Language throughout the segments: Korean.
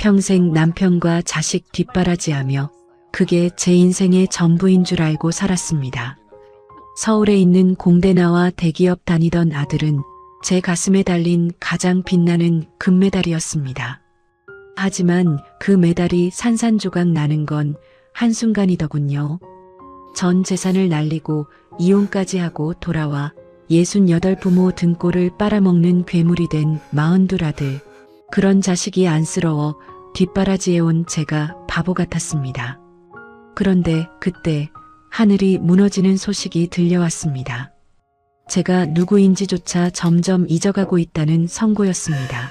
평생 남편과 자식 뒷바라지하며 그게 제 인생의 전부인 줄 알고 살았습니다. 서울에 있는 공대 나와 대기업 다니던 아들은 제 가슴에 달린 가장 빛나는 금메달이었습니다. 하지만 그 메달이 산산조각 나는 건 한순간이더군요. 전 재산을 날리고 이혼까지 하고 돌아와 68 부모 등골을 빨아먹는 괴물이 된 42 아들. 그런 자식이 안쓰러워 뒷바라지해온 제가 바보 같았습니다. 그런데 그때 하늘이 무너지는 소식이 들려왔습니다. 제가 누구인지조차 점점 잊어가고 있다는 선고였습니다.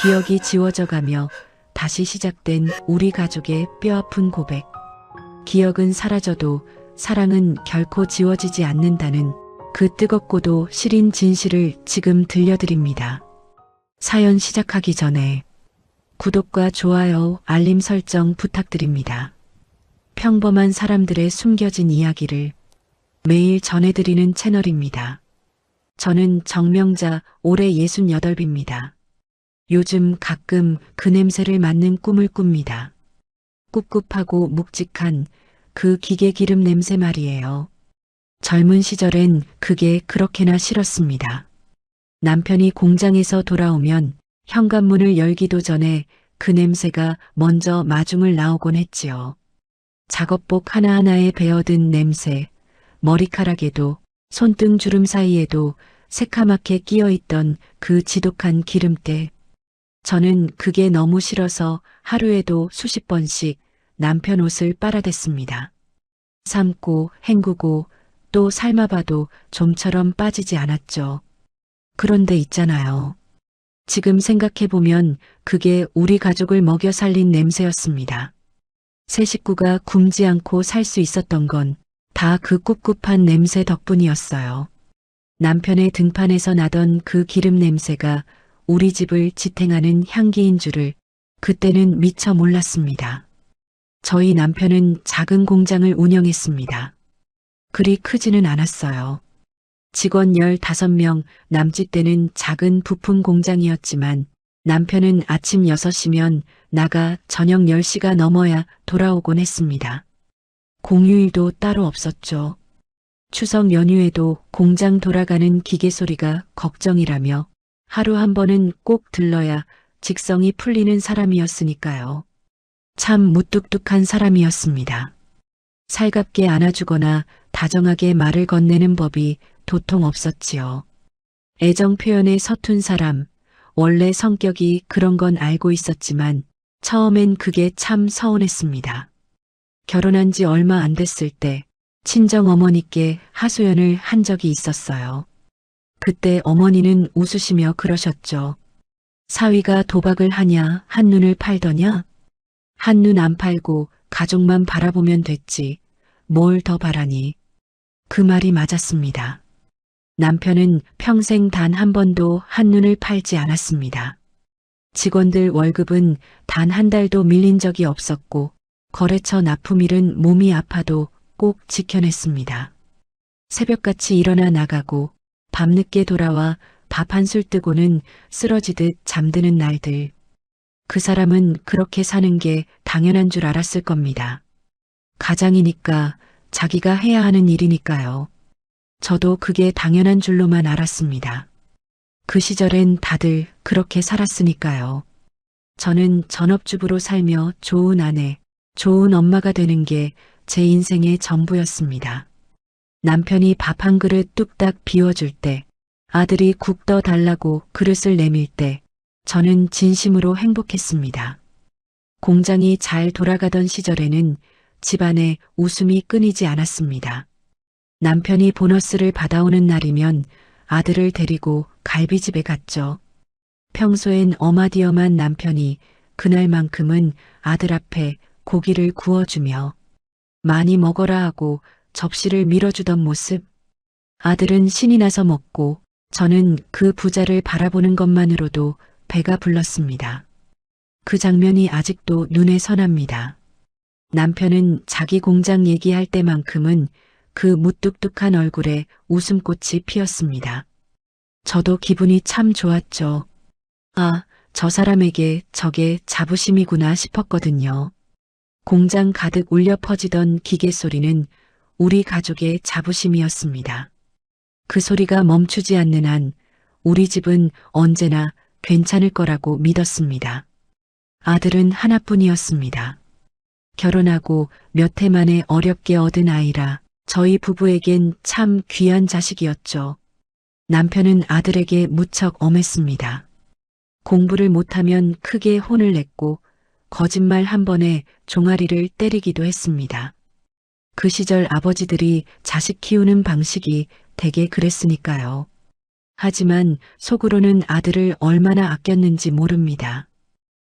기억이 지워져가며 다시 시작된 우리 가족의 뼈아픈 고백. 기억은 사라져도 사랑은 결코 지워지지 않는다는 그 뜨겁고도 시린 진실을 지금 들려드립니다. 사연 시작하기 전에 구독과 좋아요, 알림 설정 부탁드립니다. 평범한 사람들의 숨겨진 이야기를 매일 전해드리는 채널입니다. 저는 정명자, 올해 68입니다. 요즘 가끔 그 냄새를 맡는 꿈을 꿉니다. 꿉꿉하고 묵직한 그 기계 기름 냄새 말이에요. 젊은 시절엔 그게 그렇게나 싫었습니다. 남편이 공장에서 돌아오면 현관문을 열기도 전에 그 냄새가 먼저 마중을 나오곤 했지요. 작업복 하나하나에 배어든 냄새, 머리카락에도 손등 주름 사이에도 새카맣게 끼어있던 그 지독한 기름때. 저는 그게 너무 싫어서 하루에도 수십 번씩 남편 옷을 빨아댔습니다. 삶고 헹구고 또 삶아봐도 좀처럼 빠지지 않았죠. 그런데 있잖아요. 지금 생각해보면 그게 우리 가족을 먹여 살린 냄새였습니다. 세 식구가 굶지 않고 살 수 있었던 건 다 그 꿉꿉한 냄새 덕분이었어요. 남편의 등판에서 나던 그 기름 냄새가 우리 집을 지탱하는 향기인 줄을 그때는 미처 몰랐습니다. 저희 남편은 작은 공장을 운영했습니다. 그리 크지는 않았어요. 직원 15명, 남짓되는 작은 부품 공장이었지만 남편은 아침 6시면 나가 저녁 10시가 넘어야 돌아오곤 했습니다. 공휴일도 따로 없었죠. 추석 연휴에도 공장 돌아가는 기계 소리가 걱정이라며 하루 한 번은 꼭 들러야 직성이 풀리는 사람이었으니까요. 참 무뚝뚝한 사람이었습니다. 살갑게 안아주거나 다정하게 말을 건네는 법이 도통 없었지요. 애정 표현에 서툰 사람, 원래 성격이 그런 건 알고 있었지만 처음엔 그게 참 서운했습니다. 결혼한 지 얼마 안 됐을 때 친정 어머니께 하소연을 한 적이 있었어요. 그때 어머니는 웃으시며 그러셨죠. 사위가 도박을 하냐, 한눈을 팔더냐? 한눈 안 팔고 가족만 바라보면 됐지. 뭘 더 바라니? 그 말이 맞았습니다. 남편은 평생 단 한 번도 한눈을 팔지 않았습니다. 직원들 월급은 단 한 달도 밀린 적이 없었고 거래처 납품일은 몸이 아파도 꼭 지켜냈습니다. 새벽같이 일어나 나가고 밤늦게 돌아와 밥 한술 뜨고는 쓰러지듯 잠드는 날들. 그 사람은 그렇게 사는 게 당연한 줄 알았을 겁니다. 가장이니까 자기가 해야 하는 일이니까요. 저도 그게 당연한 줄로만 알았습니다. 그 시절엔 다들 그렇게 살았으니까요. 저는 전업주부로 살며 좋은 아내, 좋은 엄마가 되는 게 제 인생의 전부였습니다. 남편이 밥 한 그릇 뚝딱 비워줄 때, 아들이 국 더 달라고 그릇을 내밀 때, 저는 진심으로 행복했습니다. 공장이 잘 돌아가던 시절에는 집안에 웃음이 끊이지 않았습니다. 남편이 보너스를 받아오는 날이면 아들을 데리고 갈비집에 갔죠. 평소엔 어마디엄한 남편이 그날만큼은 아들 앞에 고기를 구워주며 많이 먹어라 하고 접시를 밀어주던 모습. 아들은 신이 나서 먹고 저는 그 부자를 바라보는 것만으로도 배가 불렀습니다. 그 장면이 아직도 눈에 선합니다. 남편은 자기 공장 얘기할 때만큼은 그 무뚝뚝한 얼굴에 웃음꽃이 피었습니다. 저도 기분이 참 좋았죠. 아, 저 사람에게 저게 자부심이구나 싶었거든요. 공장 가득 울려 퍼지던 기계 소리는 우리 가족의 자부심이었습니다. 그 소리가 멈추지 않는 한 우리 집은 언제나 괜찮을 거라고 믿었습니다. 아들은 하나뿐이었습니다. 결혼하고 몇 해 만에 어렵게 얻은 아이라 저희 부부에겐 참 귀한 자식이었죠. 남편은 아들에게 무척 엄했습니다. 공부를 못하면 크게 혼을 냈고 거짓말 한 번에 종아리를 때리기도 했습니다. 그 시절 아버지들이 자식 키우는 방식이 되게 그랬으니까요. 하지만 속으로는 아들을 얼마나 아꼈는지 모릅니다.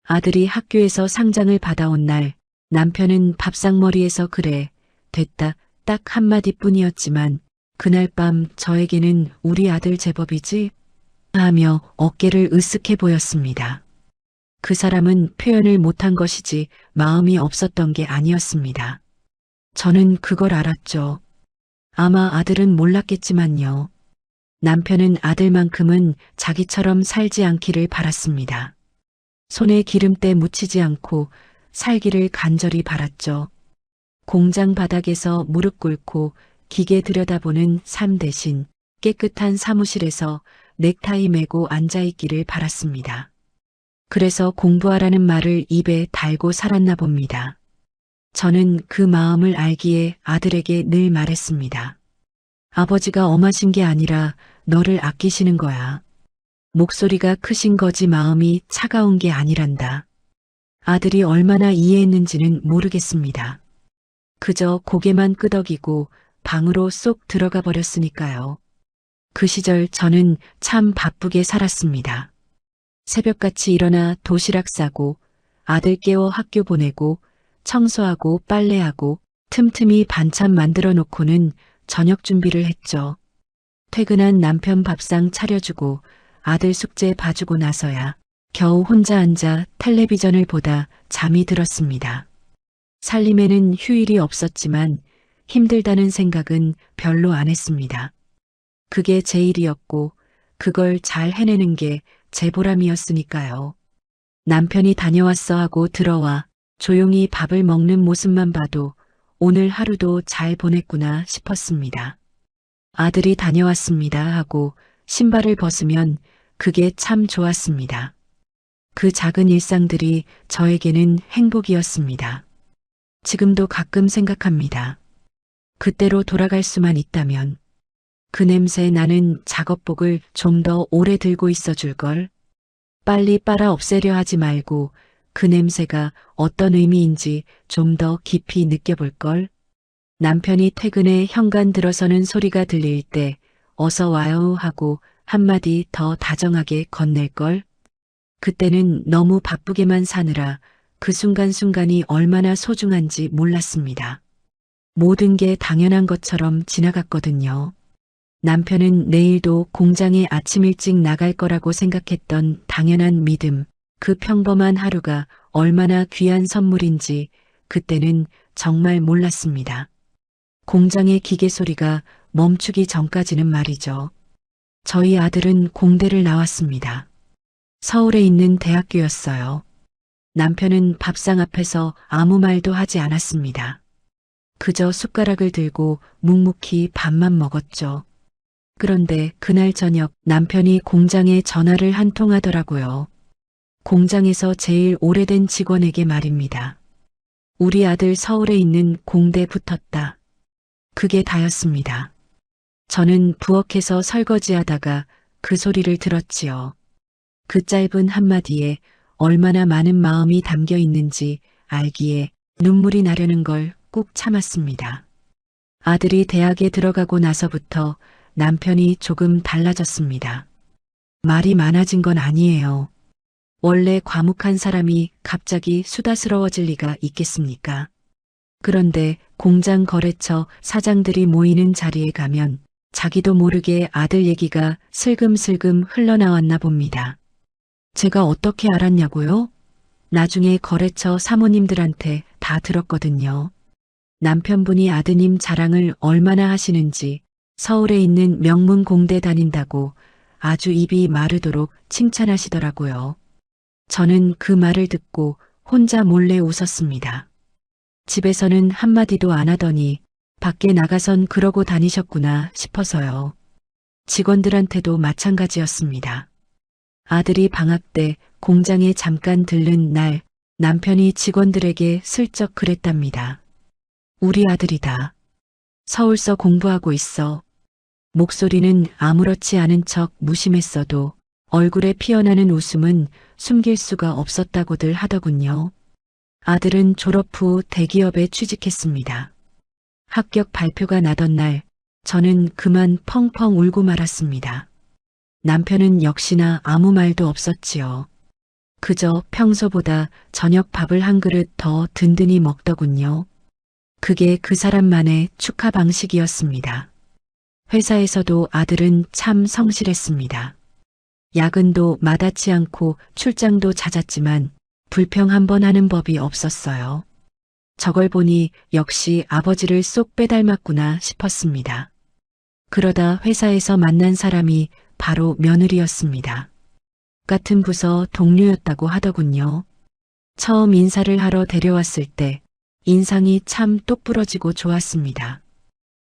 아들이 학교에서 상장을 받아온 날 남편은 밥상머리에서 그래, 됐다, 딱 한마디뿐이었지만 그날 밤 저에게는 우리 아들 제법이지? 하며 어깨를 으쓱해 보였습니다. 그 사람은 표현을 못한 것이지 마음이 없었던 게 아니었습니다. 저는 그걸 알았죠. 아마 아들은 몰랐겠지만요. 남편은 아들만큼은 자기처럼 살지 않기를 바랐습니다. 손에 기름때 묻히지 않고 살기를 간절히 바랐죠. 공장 바닥에서 무릎 꿇고 기계 들여다보는 삶 대신 깨끗한 사무실에서 넥타이 매고 앉아있기를 바랐습니다. 그래서 공부하라는 말을 입에 달고 살았나 봅니다. 저는 그 마음을 알기에 아들에게 늘 말했습니다. 아버지가 엄하신 게 아니라 너를 아끼시는 거야. 목소리가 크신 거지 마음이 차가운 게 아니란다. 아들이 얼마나 이해했는지는 모르겠습니다. 그저 고개만 끄덕이고 방으로 쏙 들어가 버렸으니까요. 그 시절 저는 참 바쁘게 살았습니다. 새벽같이 일어나 도시락 싸고 아들 깨워 학교 보내고 청소하고 빨래하고 틈틈이 반찬 만들어 놓고는 저녁 준비를 했죠. 퇴근한 남편 밥상 차려주고 아들 숙제 봐주고 나서야 겨우 혼자 앉아 텔레비전을 보다 잠이 들었습니다. 살림에는 휴일이 없었지만 힘들다는 생각은 별로 안 했습니다. 그게 제 일이었고 그걸 잘 해내는 게 제 보람이었으니까요. 남편이 다녀왔어 하고 들어와 조용히 밥을 먹는 모습만 봐도 오늘 하루도 잘 보냈구나 싶었습니다. 아들이 다녀왔습니다 하고 신발을 벗으면 그게 참 좋았습니다. 그 작은 일상들이 저에게는 행복이었습니다. 지금도 가끔 생각합니다. 그때로 돌아갈 수만 있다면 그 냄새 나는 작업복을 좀 더 오래 들고 있어 줄걸. 빨리 빨아 없애려 하지 말고 그 냄새가 어떤 의미인지 좀 더 깊이 느껴볼걸. 남편이 퇴근해 현관 들어서는 소리가 들릴 때 어서 와요 하고 한마디 더 다정하게 건넬걸. 그때는 너무 바쁘게만 사느라 그 순간순간이 얼마나 소중한지 몰랐습니다. 모든 게 당연한 것처럼 지나갔거든요. 남편은 내일도 공장에 아침 일찍 나갈 거라고 생각했던 당연한 믿음, 그 평범한 하루가 얼마나 귀한 선물인지 그때는 정말 몰랐습니다. 공장의 기계 소리가 멈추기 전까지는 말이죠. 저희 아들은 공대를 나왔습니다. 서울에 있는 대학교였어요. 남편은 밥상 앞에서 아무 말도 하지 않았습니다. 그저 숟가락을 들고 묵묵히 밥만 먹었죠. 그런데 그날 저녁 남편이 공장에 전화를 한 통 하더라고요. 공장에서 제일 오래된 직원에게 말입니다. 우리 아들 서울에 있는 공대 붙었다. 그게 다였습니다. 저는 부엌에서 설거지하다가 그 소리를 들었지요. 그 짧은 한마디에 얼마나 많은 마음이 담겨 있는지 알기에 눈물이 나려는 걸 꾹 참았습니다. 아들이 대학에 들어가고 나서부터 남편이 조금 달라졌습니다. 말이 많아진 건 아니에요. 원래 과묵한 사람이 갑자기 수다스러워질 리가 있겠습니까? 그런데 공장 거래처 사장들이 모이는 자리에 가면 자기도 모르게 아들 얘기가 슬금슬금 흘러나왔나 봅니다. 제가 어떻게 알았냐고요? 나중에 거래처 사모님들한테 다 들었거든요. 남편분이 아드님 자랑을 얼마나 하시는지 서울에 있는 명문 공대 다닌다고 아주 입이 마르도록 칭찬하시더라고요. 저는 그 말을 듣고 혼자 몰래 웃었습니다. 집에서는 한마디도 안 하더니 밖에 나가선 그러고 다니셨구나 싶어서요. 직원들한테도 마찬가지였습니다. 아들이 방학 때 공장에 잠깐 들른 날 남편이 직원들에게 슬쩍 그랬답니다. 우리 아들이다. 서울서 공부하고 있어. 목소리는 아무렇지 않은 척 무심했어도 얼굴에 피어나는 웃음은 숨길 수가 없었다고들 하더군요. 아들은 졸업 후 대기업에 취직했습니다. 합격 발표가 나던 날 저는 그만 펑펑 울고 말았습니다. 남편은 역시나 아무 말도 없었지요. 그저 평소보다 저녁 밥을 한 그릇 더 든든히 먹더군요. 그게 그 사람만의 축하 방식이었습니다. 회사에서도 아들은 참 성실했습니다. 야근도 마다치 않고 출장도 잦았지만 불평 한 번 하는 법이 없었어요. 저걸 보니 역시 아버지를 쏙 빼닮았구나 싶었습니다. 그러다 회사에서 만난 사람이 바로 며느리였습니다. 같은 부서 동료였다고 하더군요. 처음 인사를 하러 데려왔을 때 인상이 참 똑부러지고 좋았습니다.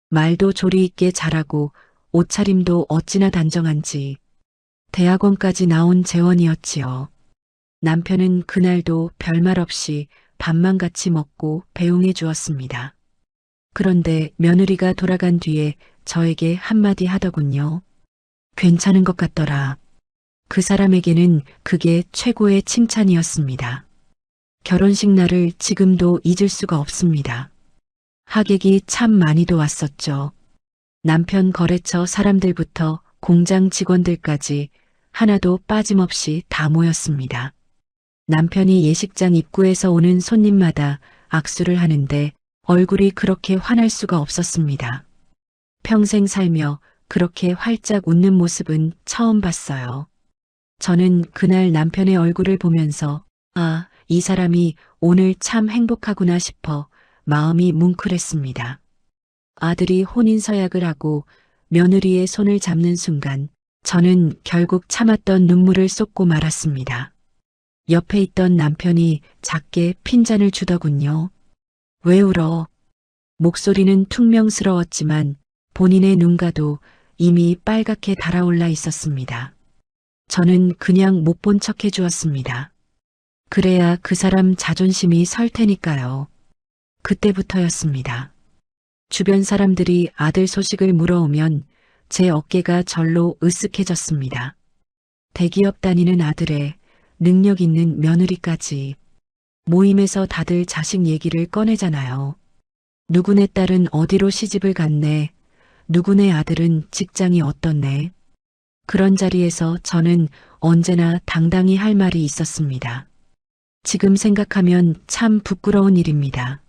말도 조리 있게 잘하고 옷차림도 어찌나 단정한지 대학원까지 나온 재원이었지요. 남편은 그날도 별말 없이 밥만 같이 먹고 배웅해 주었습니다. 그런데 며느리가 돌아간 뒤에 저에게 한마디 하더군요. 괜찮은 것 같더라. 그 사람에게는 그게 최고의 칭찬이었습니다. 결혼식 날을 지금도 잊을 수가 없습니다. 하객이 참 많이도 왔었죠. 남편 거래처 사람들부터 공장 직원들까지 하나도 빠짐없이 다 모였습니다. 남편이 예식장 입구에서 오는 손님마다 악수를 하는데 얼굴이 그렇게 환할 수가 없었습니다. 평생 살며 그렇게 활짝 웃는 모습은 처음 봤어요. 저는 그날 남편의 얼굴을 보면서 아, 이 사람이 오늘 참 행복하구나 싶어 마음이 뭉클했습니다. 아들이 혼인서약을 하고 며느리의 손을 잡는 순간 저는 결국 참았던 눈물을 쏟고 말았습니다. 옆에 있던 남편이 작게 핀잔을 주더군요. 왜 울어? 목소리는 퉁명스러웠지만 본인의 눈가도 이미 빨갛게 달아올라 있었습니다. 저는 그냥 못 본 척 해주었습니다. 그래야 그 사람 자존심이 설 테니까요. 그때부터였습니다. 주변 사람들이 아들 소식을 물어오면 제 어깨가 절로 으쓱해졌습니다. 대기업 다니는 아들에 능력 있는 며느리까지 모임에서 다들 자식 얘기를 꺼내잖아요. 누구네 딸은 어디로 시집을 갔네. 누구네 아들은 직장이 어떻네. 그런 자리에서 저는 언제나 당당히 할 말이 있었습니다. 지금 생각하면 참 부끄러운 일입니다.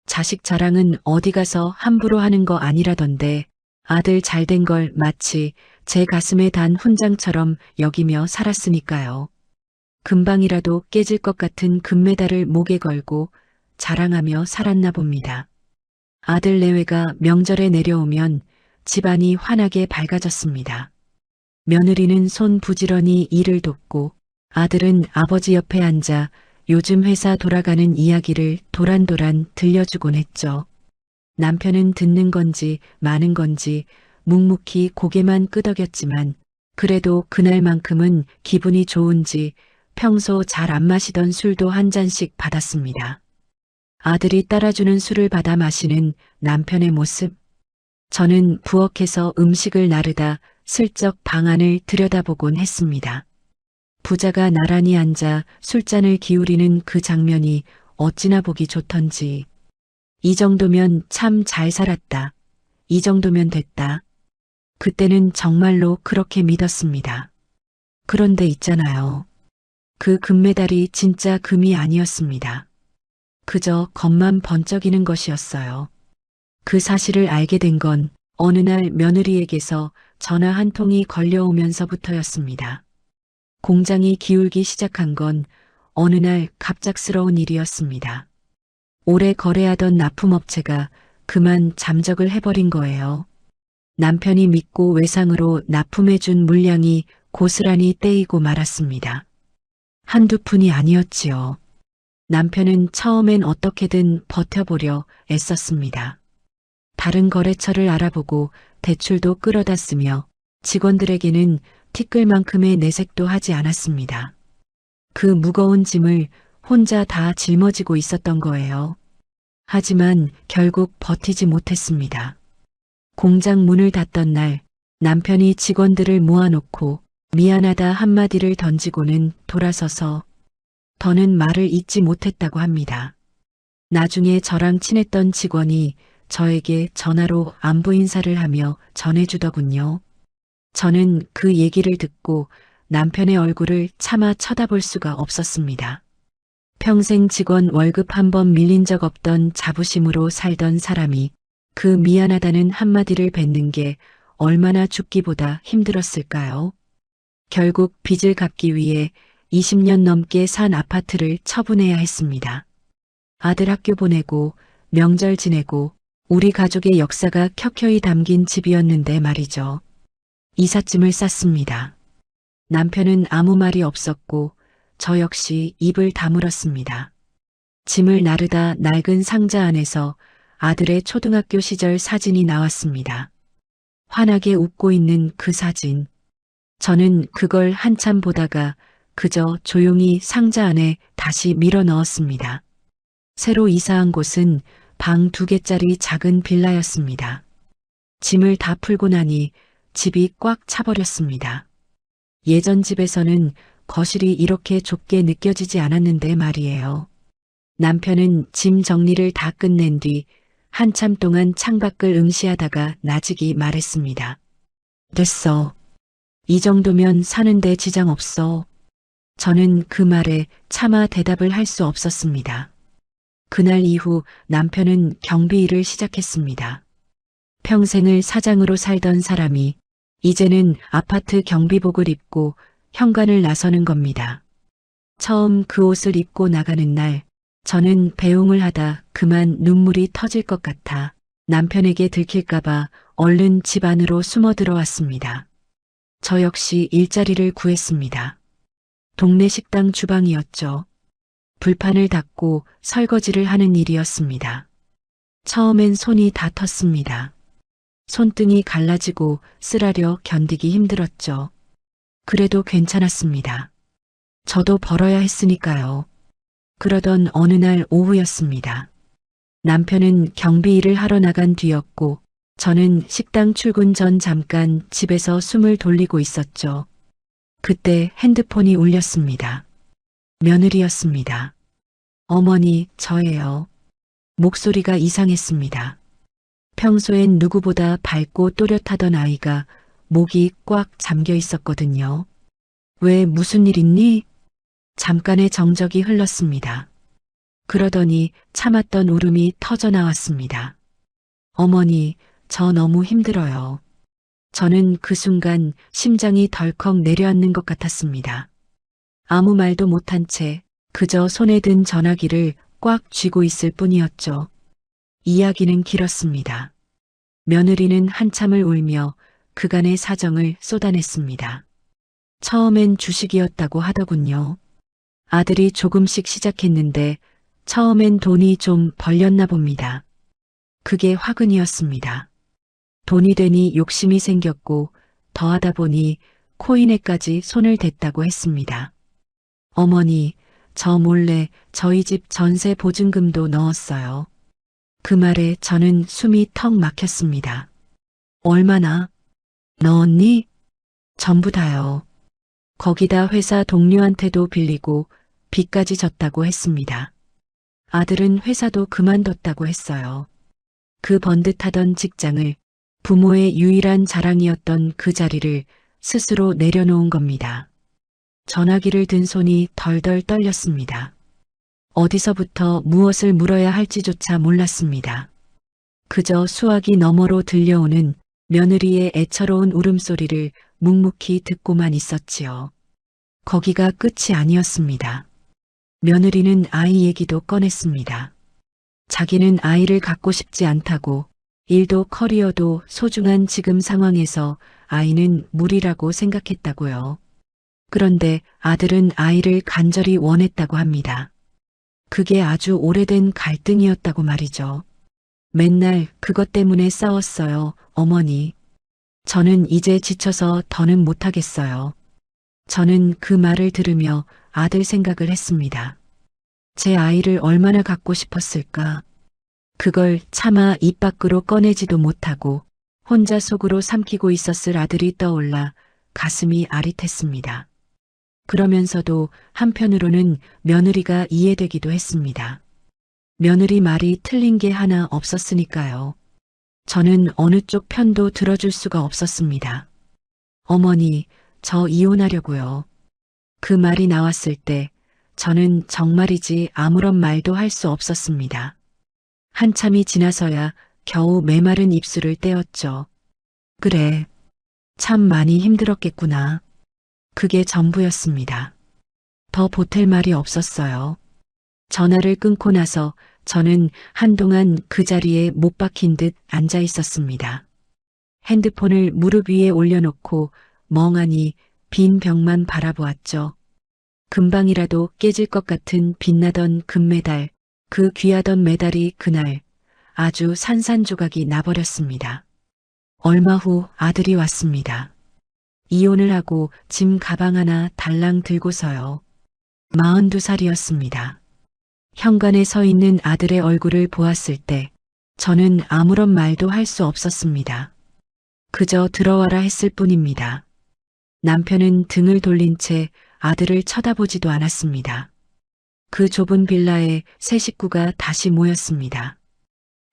자식 자랑은 어디 가서 함부로 하는 거 아니라던데 아들 잘된 걸 마치 제 가슴에 단 훈장처럼 여기며 살았으니까요. 금방이라도 깨질 것 같은 금메달을 목에 걸고 자랑하며 살았나 봅니다. 아들 내외가 명절에 내려오면 집안이 환하게 밝아졌습니다. 며느리는 손 부지런히 일을 돕고 아들은 아버지 옆에 앉아 요즘 회사 돌아가는 이야기를 도란도란 들려주곤 했죠. 남편은 듣는 건지 마는 건지 묵묵히 고개만 끄덕였지만 그래도 그날만큼은 기분이 좋은지 평소 잘 안 마시던 술도 한 잔씩 받았습니다. 아들이 따라주는 술을 받아 마시는 남편의 모습. 저는 부엌에서 음식을 나르다 슬쩍 방 안을 들여다보곤 했습니다. 부자가 나란히 앉아 술잔을 기울이는 그 장면이 어찌나 보기 좋던지. 이 정도면 참 잘 살았다. 이 정도면 됐다. 그때는 정말로 그렇게 믿었습니다. 그런데 있잖아요. 그 금메달이 진짜 금이 아니었습니다. 그저 겉만 번쩍이는 것이었어요. 그 사실을 알게 된 건 어느 날 며느리에게서 전화 한 통이 걸려오면서부터였습니다. 공장이 기울기 시작한 건 어느 날 갑작스러운 일이었습니다. 오래 거래하던 납품업체가 그만 잠적을 해버린 거예요. 남편이 믿고 외상으로 납품해준 물량이 고스란히 떼이고 말았습니다. 한두 푼이 아니었지요. 남편은 처음엔 어떻게든 버텨보려 애썼습니다. 다른 거래처를 알아보고 대출도 끌어다 쓰며 직원들에게는 티끌만큼의 내색도 하지 않았습니다. 그 무거운 짐을 혼자 다 짊어지고 있었던 거예요. 하지만 결국 버티지 못했습니다. 공장 문을 닫던 날 남편이 직원들을 모아놓고 미안하다 한마디를 던지고는 돌아서서 더는 말을 잇지 못했다고 합니다. 나중에 저랑 친했던 직원이 저에게 전화로 안부 인사를 하며 전해주더군요. 저는 그 얘기를 듣고 남편의 얼굴을 차마 쳐다볼 수가 없었습니다. 평생 직원 월급 한 번 밀린 적 없던 자부심으로 살던 사람이 그 미안하다는 한마디를 뱉는 게 얼마나 죽기보다 힘들었을까요? 결국 빚을 갚기 위해 20년 넘게 산 아파트를 처분해야 했습니다. 아들 학교 보내고 명절 지내고 우리 가족의 역사가 켜켜이 담긴 집이었는데 말이죠. 이삿짐을 쌌습니다. 남편은 아무 말이 없었고 저 역시 입을 다물었습니다. 짐을 나르다 낡은 상자 안에서 아들의 초등학교 시절 사진이 나왔습니다. 환하게 웃고 있는 그 사진. 저는 그걸 한참 보다가 그저 조용히 상자 안에 다시 밀어 넣었습니다. 새로 이사한 곳은 방 2개짜리 작은 빌라였습니다. 짐을 다 풀고 나니 집이 꽉 차버렸습니다. 예전 집에서는 거실이 이렇게 좁게 느껴지지 않았는데 말이에요. 남편은 짐 정리를 다 끝낸 뒤 한참 동안 창밖을 응시하다가 나직이 말했습니다. 됐어. 이 정도면 사는데 지장 없어. 저는 그 말에 차마 대답을 할 수 없었습니다. 그날 이후 남편은 경비 일을 시작했습니다. 평생을 사장으로 살던 사람이 이제는 아파트 경비복을 입고 현관을 나서는 겁니다. 처음 그 옷을 입고 나가는 날 저는 배웅을 하다 그만 눈물이 터질 것 같아 남편에게 들킬까봐 얼른 집 안으로 숨어 들어왔습니다. 저 역시 일자리를 구했습니다. 동네 식당 주방이었죠. 불판을 닦고 설거지를 하는 일이었습니다. 처음엔 손이 다 텄습니다. 손등이 갈라지고 쓰라려 견디기 힘들었죠. 그래도 괜찮았습니다. 저도 벌어야 했으니까요. 그러던 어느 날 오후였습니다. 남편은 경비 일을 하러 나간 뒤였고 저는 식당 출근 전 잠깐 집에서 숨을 돌리고 있었죠. 그때 핸드폰이 울렸습니다. 며느리였습니다. 어머니, 저예요. 목소리가 이상했습니다. 평소엔 누구보다 밝고 또렷하던 아이가 목이 꽉 잠겨 있었거든요. 왜 무슨 일 있니? 잠깐의 정적이 흘렀습니다. 그러더니 참았던 울음이 터져 나왔습니다. 어머니, 저 너무 힘들어요. 저는 그 순간 심장이 덜컥 내려앉는 것 같았습니다. 아무 말도 못한 채 그저 손에 든 전화기를 꽉 쥐고 있을 뿐이었죠. 이야기는 길었습니다. 며느리는 한참을 울며 그간의 사정을 쏟아냈습니다. 처음엔 주식이었다고 하더군요. 아들이 조금씩 시작했는데 처음엔 돈이 좀 벌렸나 봅니다. 그게 화근이었습니다. 돈이 되니 욕심이 생겼고 더하다 보니 코인에까지 손을 댔다고 했습니다. 어머니, 저 몰래 저희 집 전세 보증금도 넣었어요. 그 말에 저는 숨이 턱 막혔습니다. 얼마나 넣었니? 전부 다요. 거기다 회사 동료한테도 빌리고 빚까지 졌다고 했습니다. 아들은 회사도 그만뒀다고 했어요. 그 번듯하던 직장을 부모의 유일한 자랑이었던 그 자리를 스스로 내려놓은 겁니다. 전화기를 든 손이 덜덜 떨렸습니다. 어디서부터 무엇을 물어야 할지조차 몰랐습니다. 그저 수화기 너머로 들려오는 며느리의 애처로운 울음소리를 묵묵히 듣고만 있었지요. 거기가 끝이 아니었습니다. 며느리는 아이 얘기도 꺼냈습니다. 자기는 아이를 갖고 싶지 않다고, 일도 커리어도 소중한 지금 상황에서 아이는 무리라고 생각했다고요. 그런데 아들은 아이를 간절히 원했다고 합니다. 그게 아주 오래된 갈등이었다고 말이죠. 맨날 그것 때문에 싸웠어요, 어머니. 저는 이제 지쳐서 더는 못하겠어요. 저는 그 말을 들으며 아들 생각을 했습니다. 제 아이를 얼마나 갖고 싶었을까. 그걸 차마 입 밖으로 꺼내지도 못하고 혼자 속으로 삼키고 있었을 아들이 떠올라 가슴이 아릿했습니다. 그러면서도 한편으로는 며느리가 이해되기도 했습니다. 며느리 말이 틀린 게 하나 없었으니까요. 저는 어느 쪽 편도 들어줄 수가 없었습니다. 어머니, 저 이혼하려고요. 그 말이 나왔을 때 저는 정말이지 아무런 말도 할 수 없었습니다. 한참이 지나서야 겨우 메마른 입술을 떼었죠. 그래, 참 많이 힘들었겠구나. 그게 전부였습니다. 더 보탤 말이 없었어요. 전화를 끊고 나서 저는 한동안 그 자리에 못 박힌 듯 앉아 있었습니다. 핸드폰을 무릎 위에 올려놓고 멍하니 빈 벽만 바라보았죠. 금방이라도 깨질 것 같은 빛나던 금메달, 그 귀하던 메달이 그날 아주 산산조각이 나버렸습니다. 얼마 후 아들이 왔습니다. 이혼을 하고 짐 가방 하나 달랑 들고서요. 42살이었습니다. 현관에 서 있는 아들의 얼굴을 보았을 때 저는 아무런 말도 할 수 없었습니다. 그저 들어와라 했을 뿐입니다. 남편은 등을 돌린 채 아들을 쳐다보지도 않았습니다. 그 좁은 빌라에 세 식구가 다시 모였습니다.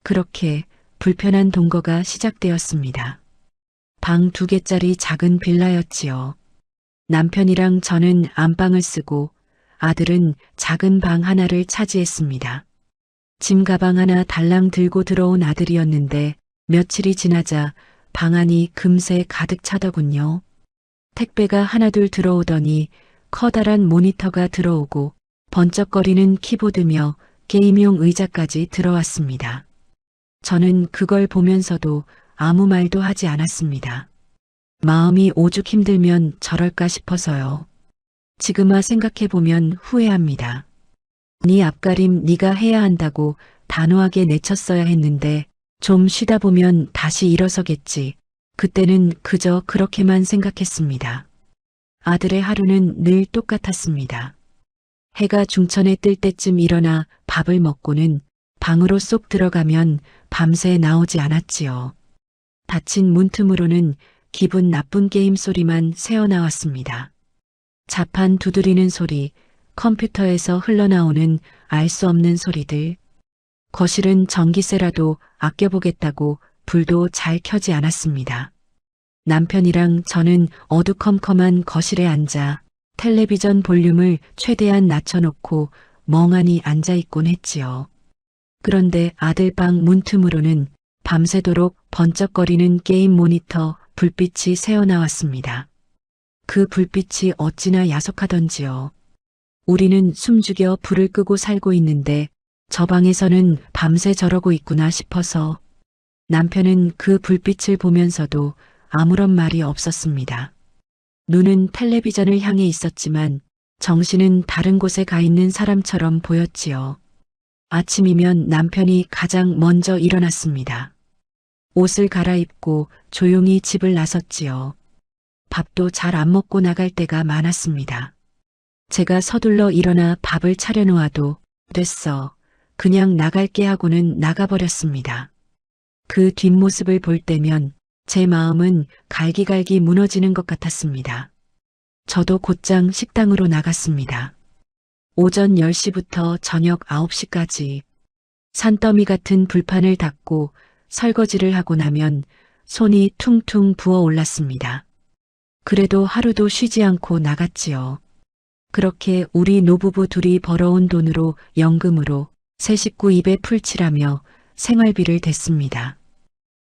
그렇게 불편한 동거가 시작되었습니다. 방 2개짜리 작은 빌라였지요. 남편이랑 저는 안방을 쓰고 아들은 작은 방 하나를 차지했습니다. 짐 가방 하나 달랑 들고 들어온 아들이었는데 며칠이 지나자 방 안이 금세 가득 차더군요. 택배가 하나둘 들어오더니 커다란 모니터가 들어오고 번쩍거리는 키보드며 게임용 의자까지 들어왔습니다. 저는 그걸 보면서도 아무 말도 하지 않았습니다. 마음이 오죽 힘들면 저럴까 싶어서요. 지금아 생각해보면 후회합니다. 네 앞가림 네가 해야 한다고 단호하게 내쳤어야 했는데 좀 쉬다 보면 다시 일어서겠지. 그때는 그저 그렇게만 생각했습니다. 아들의 하루는 늘 똑같았습니다. 해가 중천에 뜰 때쯤 일어나 밥을 먹고는 방으로 쏙 들어가면 밤새 나오지 않았지요. 닫힌 문틈으로는 기분 나쁜 게임 소리만 새어나왔습니다. 자판 두드리는 소리, 컴퓨터에서 흘러나오는 알 수 없는 소리들. 거실은 전기세라도 아껴보겠다고 불도 잘 켜지 않았습니다. 남편이랑 저는 어두컴컴한 거실에 앉아 텔레비전 볼륨을 최대한 낮춰놓고 멍하니 앉아있곤 했지요. 그런데 아들 방 문틈으로는 밤새도록 번쩍거리는 게임 모니터 불빛이 새어나왔습니다. 그 불빛이 어찌나 야속하던지요. 우리는 숨죽여 불을 끄고 살고 있는데 저 방에서는 밤새 저러고 있구나 싶어서 남편은 그 불빛을 보면서도 아무런 말이 없었습니다. 눈은 텔레비전을 향해 있었지만 정신은 다른 곳에 가 있는 사람처럼 보였지요. 아침이면 남편이 가장 먼저 일어났습니다. 옷을 갈아입고 조용히 집을 나섰지요. 밥도 잘 안 먹고 나갈 때가 많았습니다. 제가 서둘러 일어나 밥을 차려놓아도 됐어. 그냥 나갈게 하고는 나가버렸습니다. 그 뒷모습을 볼 때면 제 마음은 갈기갈기 무너지는 것 같았습니다. 저도 곧장 식당으로 나갔습니다. 오전 10시부터 저녁 9시까지 산더미 같은 불판을 닦고 설거지를 하고 나면 손이 퉁퉁 부어올랐습니다. 그래도 하루도 쉬지 않고 나갔지요. 그렇게 우리 노부부 둘이 벌어온 돈으로 연금으로 세 식구 입에 풀칠하며 생활비를 댔습니다.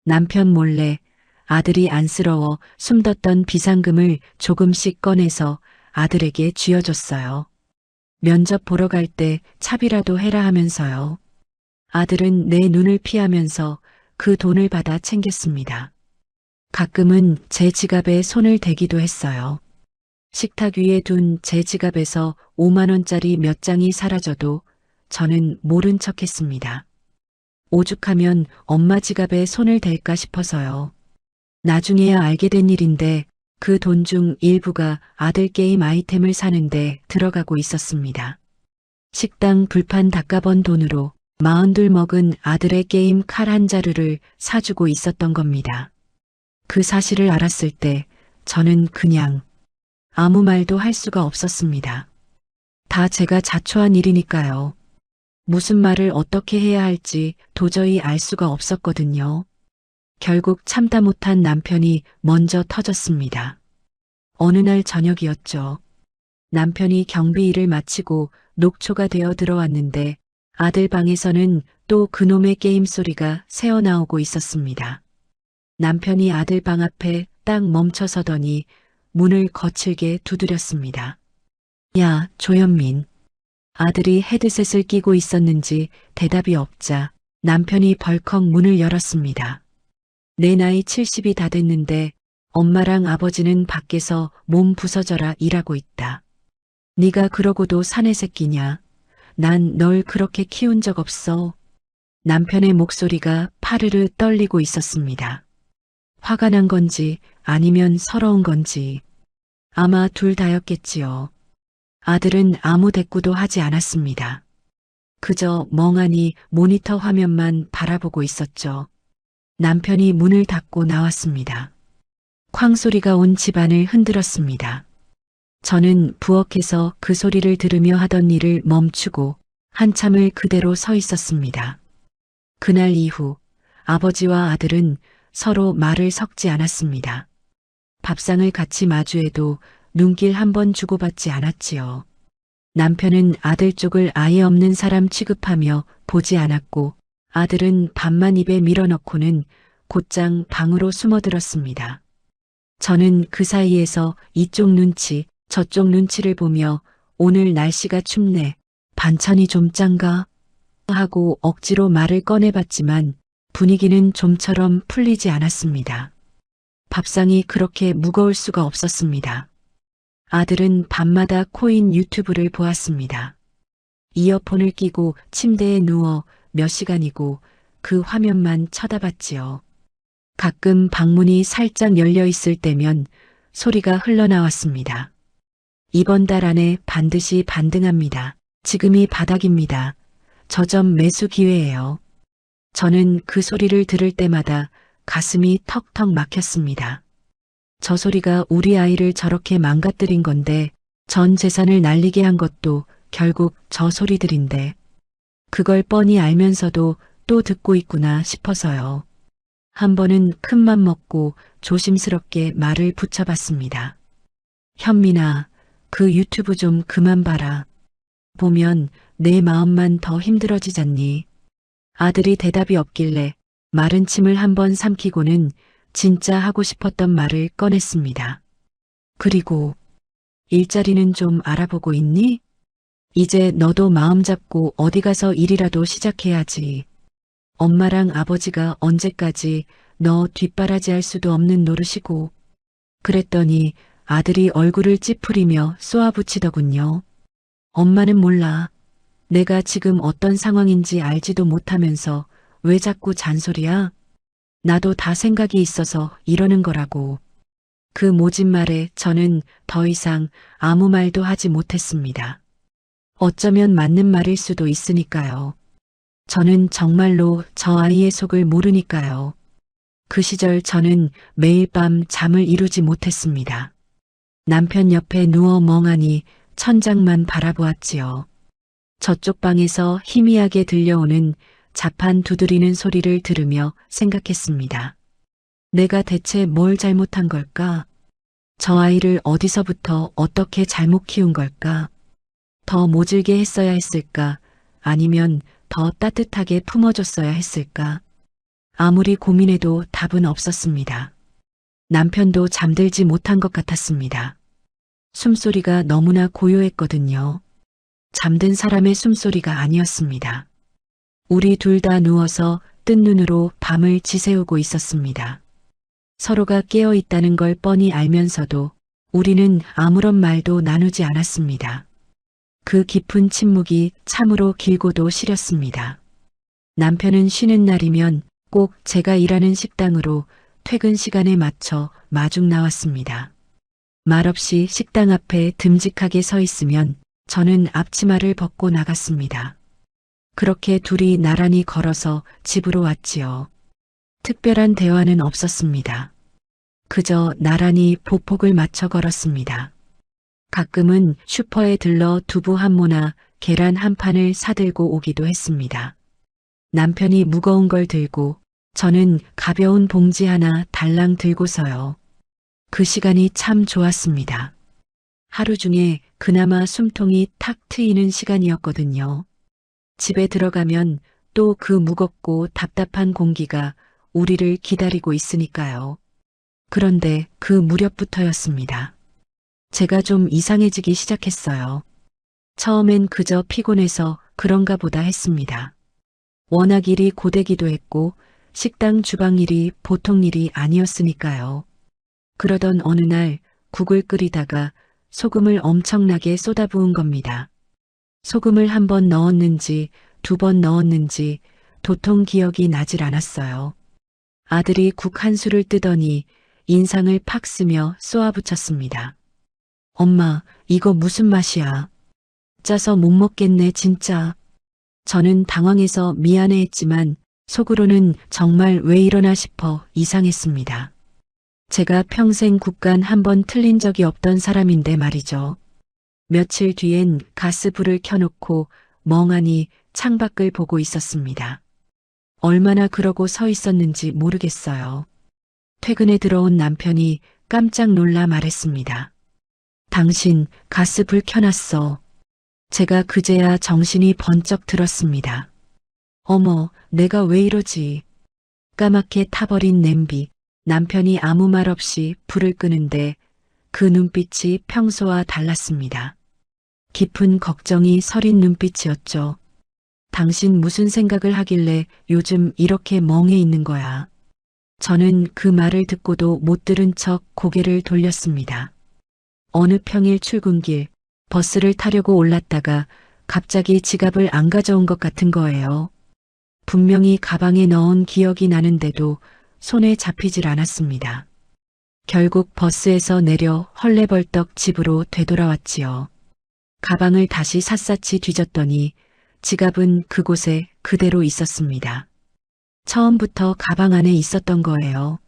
남편 몰래 아들이 안쓰러워 숨뒀던 비상금을 조금씩 꺼내서 아들에게 쥐어줬어요. 면접 보러 갈 때 차비라도 해라 하면서요. 아들은 내 눈을 피하면서 그 돈을 받아 챙겼습니다. 가끔은 제 지갑에 손을 대기도 했어요. 식탁 위에 둔 제 지갑에서 5만 원짜리 몇 장이 사라져도 저는 모른 척했습니다. 오죽하면 엄마 지갑에 손을 댈까 싶어서요. 나중에야 알게 된 일인데 그 돈 중 일부가 아들 게임 아이템을 사는데 들어가고 있었습니다. 식당 불판 닦아번 돈으로 42 먹은 아들의 게임 칼 한 자루를 사주고 있었던 겁니다. 그 사실을 알았을 때 저는 그냥 아무 말도 할 수가 없었습니다. 다 제가 자초한 일이니까요. 무슨 말을 어떻게 해야 할지 도저히 알 수가 없었거든요. 결국 참다 못한 남편이 먼저 터졌습니다. 어느 날 저녁이었죠. 남편이 경비 일을 마치고 녹초가 되어 들어왔는데 아들 방에서는 또 그놈의 게임 소리가 새어나오고 있었습니다. 남편이 아들 방 앞에 딱 멈춰서더니 문을 거칠게 두드렸습니다. 야, 조현민. 아들이 헤드셋을 끼고 있었는지 대답이 없자 남편이 벌컥 문을 열었습니다. 내 나이 70이 다 됐는데 엄마랑 아버지는 밖에서 몸 부서져라 일하고 있다. 네가 그러고도 사내 새끼냐? 난 널 그렇게 키운 적 없어. 남편의 목소리가 파르르 떨리고 있었습니다. 화가 난 건지 아니면 서러운 건지 아마 둘 다였겠지요. 아들은 아무 대꾸도 하지 않았습니다. 그저 멍하니 모니터 화면만 바라보고 있었죠. 남편이 문을 닫고 나왔습니다. 쾅 소리가 온 집안을 흔들었습니다. 저는 부엌에서 그 소리를 들으며 하던 일을 멈추고 한참을 그대로 서 있었습니다. 그날 이후 아버지와 아들은 서로 말을 섞지 않았습니다. 밥상을 같이 마주해도 눈길 한 번 주고받지 않았지요. 남편은 아들 쪽을 아예 없는 사람 취급하며 보지 않았고 아들은 밥만 입에 밀어넣고는 곧장 방으로 숨어들었습니다. 저는 그 사이에서 이쪽 눈치, 저쪽 눈치를 보며 오늘 날씨가 춥네. 반찬이 좀 짠가? 하고 억지로 말을 꺼내봤지만 분위기는 좀처럼 풀리지 않았습니다. 밥상이 그렇게 무거울 수가 없었습니다. 아들은 밤마다 코인 유튜브를 보았습니다. 이어폰을 끼고 침대에 누워 몇 시간이고 그 화면만 쳐다봤지요. 가끔 방문이 살짝 열려 있을 때면 소리가 흘러나왔습니다. 이번 달 안에 반드시 반등합니다. 지금이 바닥입니다. 저점 매수 기회예요. 저는 그 소리를 들을 때마다 가슴이 턱턱 막혔습니다. 저 소리가 우리 아이를 저렇게 망가뜨린 건데 전 재산을 날리게 한 것도 결국 저 소리들인데 그걸 뻔히 알면서도 또 듣고 있구나 싶어서요. 한 번은 큰맘 먹고 조심스럽게 말을 붙여봤습니다. 현민아, 그 유튜브 좀 그만 봐라. 보면 내 마음만 더 힘들어지잖니. 아들이 대답이 없길래 마른 침을 한번 삼키고는 진짜 하고 싶었던 말을 꺼냈습니다. 그리고 일자리는 좀 알아보고 있니? 이제 너도 마음 잡고 어디 가서 일이라도 시작해야지. 엄마랑 아버지가 언제까지 너 뒷바라지할 수도 없는 노릇이고. 그랬더니 아들이 얼굴을 찌푸리며 쏘아붙이더군요. 엄마는 몰라. 내가 지금 어떤 상황인지 알지도 못하면서 왜 자꾸 잔소리야? 나도 다 생각이 있어서 이러는 거라고. 그 모진 말에 저는 더 이상 아무 말도 하지 못했습니다. 어쩌면 맞는 말일 수도 있으니까요. 저는 정말로 저 아이의 속을 모르니까요. 그 시절 저는 매일 밤 잠을 이루지 못했습니다. 남편 옆에 누워 멍하니 천장만 바라보았지요. 저쪽 방에서 희미하게 들려오는 자판 두드리는 소리를 들으며 생각했습니다. 내가 대체 뭘 잘못한 걸까? 저 아이를 어디서부터 어떻게 잘못 키운 걸까? 더 모질게 했어야 했을까? 아니면 더 따뜻하게 품어줬어야 했을까? 아무리 고민해도 답은 없었습니다. 남편도 잠들지 못한 것 같았습니다. 숨소리가 너무나 고요했거든요. 잠든 사람의 숨소리가 아니었습니다. 우리 둘 다 누워서 뜬 눈으로 밤을 지새우고 있었습니다. 서로가 깨어 있다는 걸 뻔히 알면서도 우리는 아무런 말도 나누지 않았습니다. 그 깊은 침묵이 참으로 길고도 시렸습니다. 남편은 쉬는 날이면 꼭 제가 일하는 식당으로 퇴근 시간에 맞춰 마중 나왔습니다. 말없이 식당 앞에 듬직하게 서 있으면 저는 앞치마를 벗고 나갔습니다. 그렇게 둘이 나란히 걸어서 집으로 왔지요. 특별한 대화는 없었습니다. 그저 나란히 보폭을 맞춰 걸었습니다. 가끔은 슈퍼에 들러 두부 한 모나 계란 한 판을 사들고 오기도 했습니다. 남편이 무거운 걸 들고 저는 가벼운 봉지 하나 달랑 들고서요. 그 시간이 참 좋았습니다. 하루 중에 그나마 숨통이 탁 트이는 시간이었거든요. 집에 들어가면 또 그 무겁고 답답한 공기가 우리를 기다리고 있으니까요. 그런데 그 무렵부터였습니다. 제가 좀 이상해지기 시작했어요. 처음엔 그저 피곤해서 그런가 보다 했습니다. 워낙 일이 고되기도 했고 식당 주방 일이 보통 일이 아니었으니까요. 그러던 어느 날 국을 끓이다가 소금을 엄청나게 쏟아부은 겁니다. 소금을 한 번 넣었는지 두 번 넣었는지 도통 기억이 나질 않았어요. 아들이 국 한 술을 뜨더니 인상을 팍 쓰며 쏘아붙였습니다. 엄마, 이거 무슨 맛이야? 짜서 못 먹겠네, 진짜. 저는 당황해서 미안해했지만 속으로는 정말 왜 이러나 싶어 이상했습니다. 제가 평생 국간 한 번 틀린 적이 없던 사람인데 말이죠. 며칠 뒤엔 가스불을 켜놓고 멍하니 창밖을 보고 있었습니다. 얼마나 그러고 서 있었는지 모르겠어요. 퇴근에 들어온 남편이 깜짝 놀라 말했습니다. 당신 가스불 켜놨어. 제가 그제야 정신이 번쩍 들었습니다. 어머, 내가 왜 이러지? 까맣게 타버린 냄비. 남편이 아무 말 없이 불을 끄는데 그 눈빛이 평소와 달랐습니다. 깊은 걱정이 서린 눈빛이었죠. 당신 무슨 생각을 하길래 요즘 이렇게 멍해 있는 거야? 저는 그 말을 듣고도 못 들은 척 고개를 돌렸습니다. 어느 평일 출근길 버스를 타려고 올랐다가 갑자기 지갑을 안 가져온 것 같은 거예요. 분명히 가방에 넣은 기억이 나는데도 손에 잡히질 않았습니다. 결국 버스에서 내려 헐레벌떡 집으로 되돌아왔지요. 가방을 다시 샅샅이 뒤졌더니 지갑은 그곳에 그대로 있었습니다. 처음부터 가방 안에 있었던 거예요.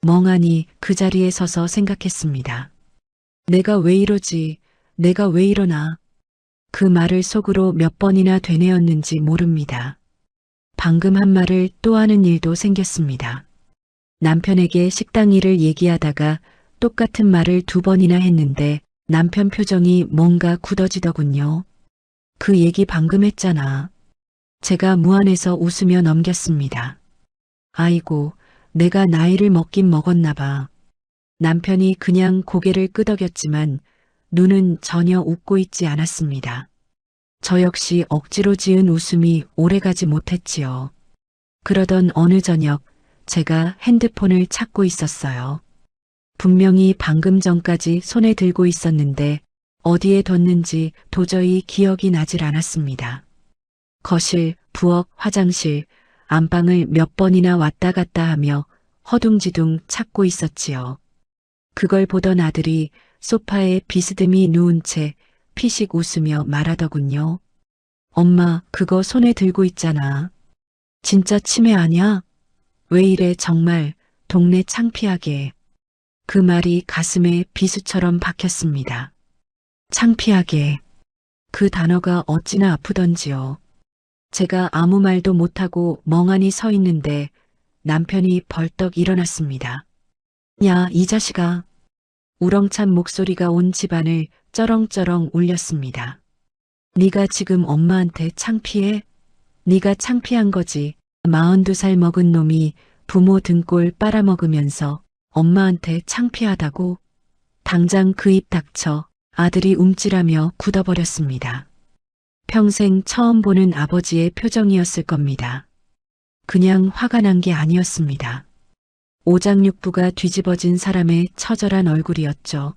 멍하니 그 자리에 서서 생각했습니다. 내가 왜 이러지? 내가 왜 이러나? 그 말을 속으로 몇 번이나 되뇌었는지 모릅니다. 방금 한 말을 또 하는 일도 생겼습니다. 남편에게 식당 일을 얘기하다가 똑같은 말을 두 번이나 했는데 남편 표정이 뭔가 굳어지더군요. 그 얘기 방금 했잖아. 제가 무안해서 웃으며 넘겼습니다. 아이고, 내가 나이를 먹긴 먹었나 봐. 남편이 그냥 고개를 끄덕였지만 눈은 전혀 웃고 있지 않았습니다. 저 역시 억지로 지은 웃음이 오래가지 못했지요. 그러던 어느 저녁 제가 핸드폰을 찾고 있었어요. 분명히 방금 전까지 손에 들고 있었는데 어디에 뒀는지 도저히 기억이 나질 않았습니다. 거실, 부엌, 화장실, 안방을 몇 번이나 왔다 갔다 하며 허둥지둥 찾고 있었지요. 그걸 보던 아들이 소파에 비스듬히 누운 채 피식 웃으며 말하더군요. 엄마, 그거 손에 들고 있잖아. 진짜 치매 아냐? 왜 이래 정말 동네 창피하게. 그 말이 가슴에 비수처럼 박혔습니다. 창피하게. 그 단어가 어찌나 아프던지요. 제가 아무 말도 못하고 멍하니 서 있는데 남편이 벌떡 일어났습니다. 야, 이 자식아. 우렁찬 목소리가 온 집안을 쩌렁쩌렁 울렸습니다. 네가 지금 엄마한테 창피해? 네가 창피한 거지. 42살 먹은 놈이 부모 등골 빨아먹으면서 엄마한테 창피하다고? 당장 그 입 닥쳐. 아들이 움찔하며 굳어버렸습니다. 평생 처음 보는 아버지의 표정이었을 겁니다. 그냥 화가 난 게 아니었습니다. 오장육부가 뒤집어진 사람의 처절한 얼굴이었죠.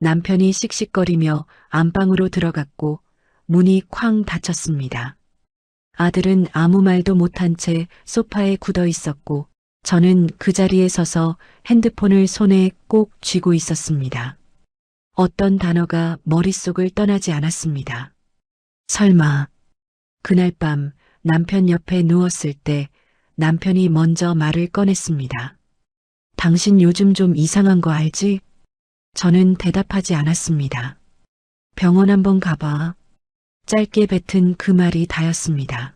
남편이 씩씩거리며 안방으로 들어갔고 문이 쾅 닫혔습니다. 아들은 아무 말도 못한 채 소파에 굳어 있었고 저는 그 자리에 서서 핸드폰을 손에 꼭 쥐고 있었습니다. 어떤 단어가 머릿속을 떠나지 않았습니다. 설마. 그날 밤 남편 옆에 누웠을 때 남편이 먼저 말을 꺼냈습니다. 당신 요즘 좀 이상한 거 알지? 저는 대답하지 않았습니다. 병원 한번 가봐. 짧게 뱉은 그 말이 다였습니다.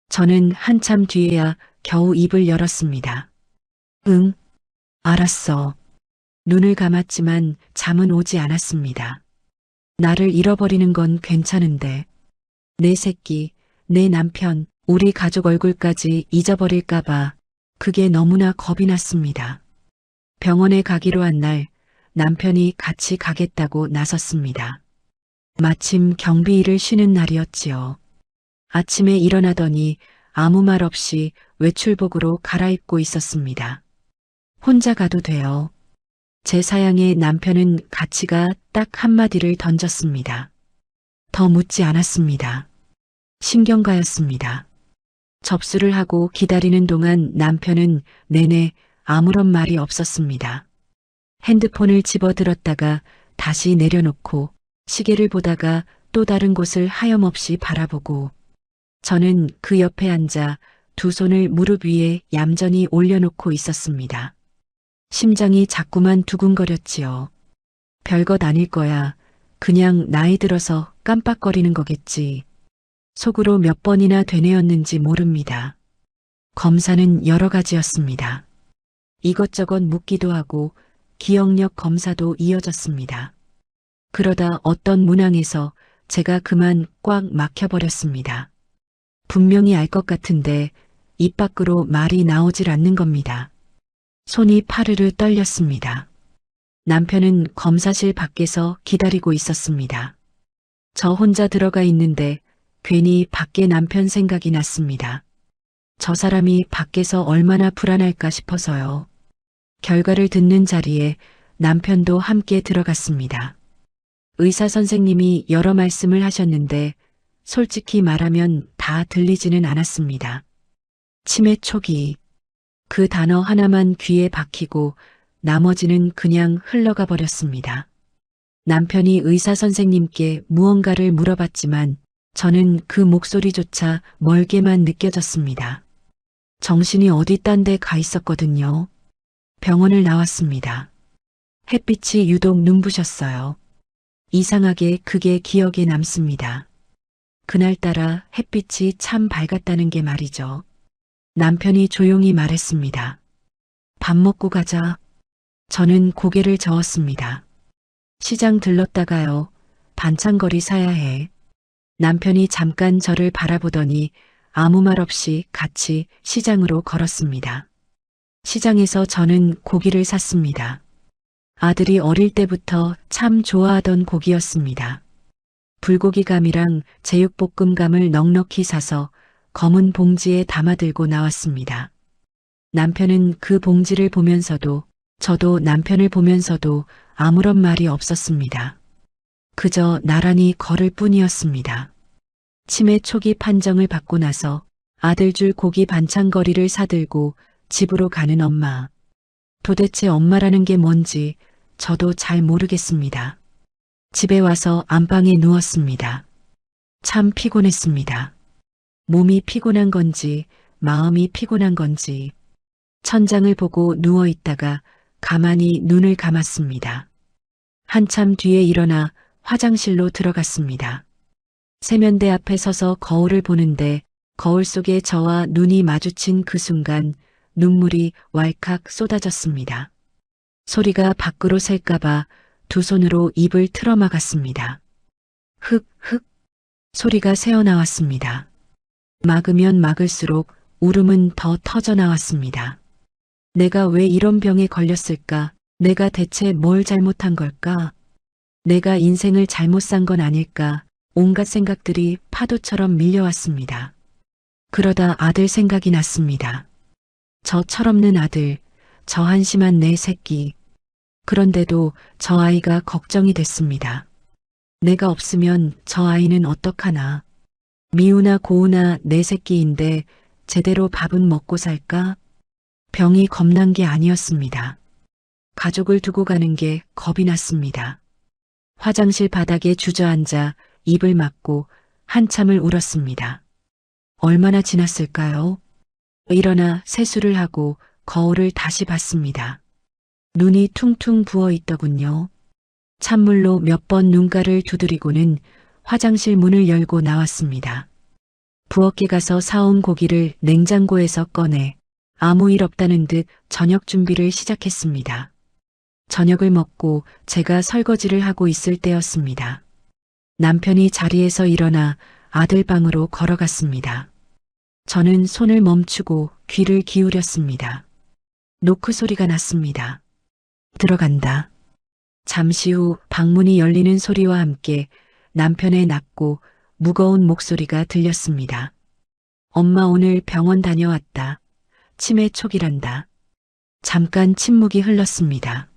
저는 한참 뒤에야 겨우 입을 열었습니다. 응, 알았어. 눈을 감았지만 잠은 오지 않았습니다. 나를 잃어버리는 건 괜찮은데 내 새끼, 내 남편, 우리 가족 얼굴까지 잊어버릴까봐 그게 너무나 겁이 났습니다. 병원에 가기로 한 날 남편이 같이 가겠다고 나섰습니다. 마침 경비일을 쉬는 날이었지요. 아침에 일어나더니 아무 말 없이 외출복으로 갈아입고 있었습니다. 혼자 가도 돼요. 제 사양에 남편은 같이 가 딱 한마디를 던졌습니다. 더 묻지 않았습니다. 신경가였습니다. 접수를 하고 기다리는 동안 남편은 내내 아무런 말이 없었습니다. 핸드폰을 집어들었다가 다시 내려놓고 시계를 보다가 또 다른 곳을 하염없이 바라보고 저는 그 옆에 앉아 두 손을 무릎 위에 얌전히 올려놓고 있었습니다. 심장이 자꾸만 두근거렸지요. 별것 아닐 거야. 그냥 나이 들어서 깜빡거리는 거겠지. 속으로 몇 번이나 되뇌었는지 모릅니다. 검사는 여러 가지였습니다. 이것저것 묻기도 하고 기억력 검사도 이어졌습니다. 그러다 어떤 문항에서 제가 그만 꽉 막혀버렸습니다. 분명히 알 것 같은데 입 밖으로 말이 나오질 않는 겁니다. 손이 파르르 떨렸습니다. 남편은 검사실 밖에서 기다리고 있었습니다. 저 혼자 들어가 있는데 괜히 밖에 남편 생각이 났습니다. 저 사람이 밖에서 얼마나 불안할까 싶어서요. 결과를 듣는 자리에 남편도 함께 들어갔습니다. 의사 선생님이 여러 말씀을 하셨는데 솔직히 말하면 다 들리지는 않았습니다. 치매 초기. 그 단어 하나만 귀에 박히고 나머지는 그냥 흘러가 버렸습니다. 남편이 의사 선생님께 무언가를 물어봤지만 저는 그 목소리조차 멀게만 느껴졌습니다. 정신이 어디 딴 데 가 있었거든요. 병원을 나왔습니다. 햇빛이 유독 눈부셨어요. 이상하게 그게 기억에 남습니다. 그날따라 햇빛이 참 밝았다는 게 말이죠. 남편이 조용히 말했습니다. 밥 먹고 가자. 저는 고개를 저었습니다. 시장 들렀다가요. 반찬거리 사야 해. 남편이 잠깐 저를 바라보더니 아무 말 없이 같이 시장으로 걸었습니다. 시장에서 저는 고기를 샀습니다. 아들이 어릴 때부터 참 좋아하던 고기였습니다. 불고기감이랑 제육볶음감을 넉넉히 사서 검은 봉지에 담아들고 나왔습니다. 남편은 그 봉지를 보면서도 저도 남편을 보면서도 아무런 말이 없었습니다. 그저 나란히 걸을 뿐이었습니다. 치매 초기 판정을 받고 나서 아들 줄 고기 반찬거리를 사들고 집으로 가는 엄마. 도대체 엄마라는 게 뭔지 저도 잘 모르겠습니다. 집에 와서 안방에 누웠습니다. 참 피곤했습니다. 몸이 피곤한 건지 마음이 피곤한 건지 천장을 보고 누워 있다가 가만히 눈을 감았습니다. 한참 뒤에 일어나 화장실로 들어갔습니다. 세면대 앞에 서서 거울을 보는데 거울 속에 저와 눈이 마주친 그 순간 눈물이 왈칵 쏟아졌습니다. 소리가 밖으로 셀까봐 두 손으로 입을 틀어막았습니다. 흑흑 소리가 새어나왔습니다. 막으면 막을수록 울음은 더 터져나왔습니다. 내가 왜 이런 병에 걸렸을까? 내가 대체 뭘 잘못한 걸까? 내가 인생을 잘못 산 건 아닐까? 온갖 생각들이 파도처럼 밀려왔습니다. 그러다 아들 생각이 났습니다. 저 철없는 아들, 저 한심한 내 새끼. 그런데도 저 아이가 걱정이 됐습니다. 내가 없으면 저 아이는 어떡하나. 미우나 고우나 내 새끼인데 제대로 밥은 먹고 살까? 병이 겁난 게 아니었습니다. 가족을 두고 가는 게 겁이 났습니다. 화장실 바닥에 주저앉아 입을 막고 한참을 울었습니다. 얼마나 지났을까요? 일어나 세수를 하고 거울을 다시 봤습니다. 눈이 퉁퉁 부어 있더군요. 찬물로 몇 번 눈가를 두드리고는 화장실 문을 열고 나왔습니다. 부엌에 가서 사온 고기를 냉장고에서 꺼내 아무 일 없다는 듯 저녁 준비를 시작했습니다. 저녁을 먹고 제가 설거지를 하고 있을 때였습니다. 남편이 자리에서 일어나 아들 방으로 걸어갔습니다. 저는 손을 멈추고 귀를 기울였습니다. 노크 소리가 났습니다. 들어간다. 잠시 후 방문이 열리는 소리와 함께 남편의 낮고 무거운 목소리가 들렸습니다. 엄마 오늘 병원 다녀왔다. 치매 초기란다. 잠깐 침묵이 흘렀습니다.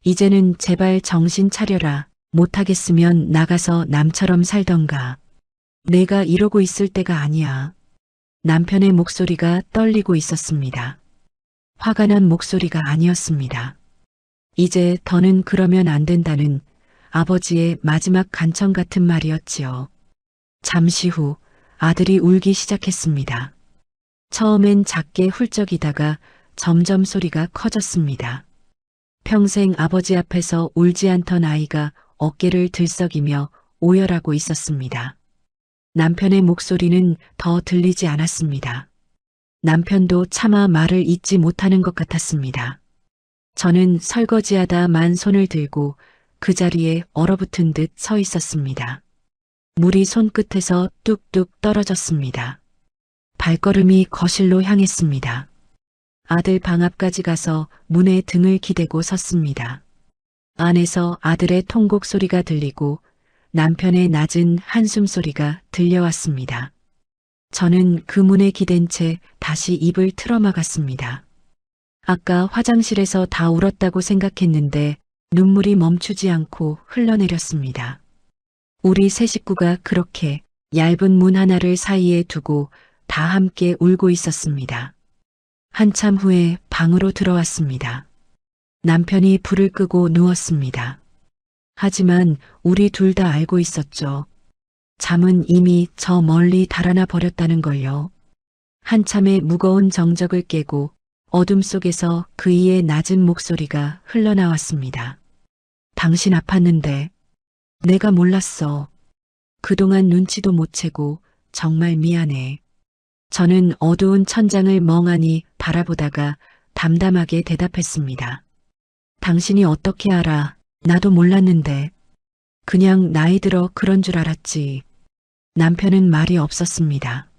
이제는 제발 정신 차려라. 못하겠으면 나가서 남처럼 살던가. 내가 이러고 있을 때가 아니야. 남편의 목소리가 떨리고 있었습니다. 화가 난 목소리가 아니었습니다. 이제 더는 그러면 안 된다는 아버지의 마지막 간청 같은 말이었지요. 잠시 후 아들이 울기 시작했습니다. 처음엔 작게 훌쩍이다가 점점 소리가 커졌습니다. 평생 아버지 앞에서 울지 않던 아이가 어깨를 들썩이며 오열하고 있었습니다. 남편의 목소리는 더 들리지 않았습니다. 남편도 차마 말을 잇지 못하는 것 같았습니다. 저는 설거지하다 만 손을 들고 그 자리에 얼어붙은 듯 서 있었습니다. 물이 손끝에서 뚝뚝 떨어졌습니다. 발걸음이 거실로 향했습니다. 아들 방 앞까지 가서 문에 등을 기대고 섰습니다. 안에서 아들의 통곡 소리가 들리고 남편의 낮은 한숨 소리가 들려왔습니다. 저는 그 문에 기댄 채 다시 입을 틀어막았습니다. 아까 화장실에서 다 울었다고 생각했는데 눈물이 멈추지 않고 흘러내렸습니다. 우리 세 식구가 그렇게 얇은 문 하나를 사이에 두고 다 함께 울고 있었습니다. 한참 후에 방으로 들어왔습니다. 남편이 불을 끄고 누웠습니다. 하지만 우리 둘 다 알고 있었죠. 잠은 이미 저 멀리 달아나 버렸다는 걸요. 한참의 무거운 정적을 깨고 어둠 속에서 그이의 낮은 목소리가 흘러나왔습니다. 당신 아팠는데 내가 몰랐어. 그동안 눈치도 못 채고 정말 미안해. 저는 어두운 천장을 멍하니 바라보다가 담담하게 대답했습니다. 당신이 어떻게 알아? 나도 몰랐는데. 그냥 나이 들어 그런 줄 알았지. 남편은 말이 없었습니다.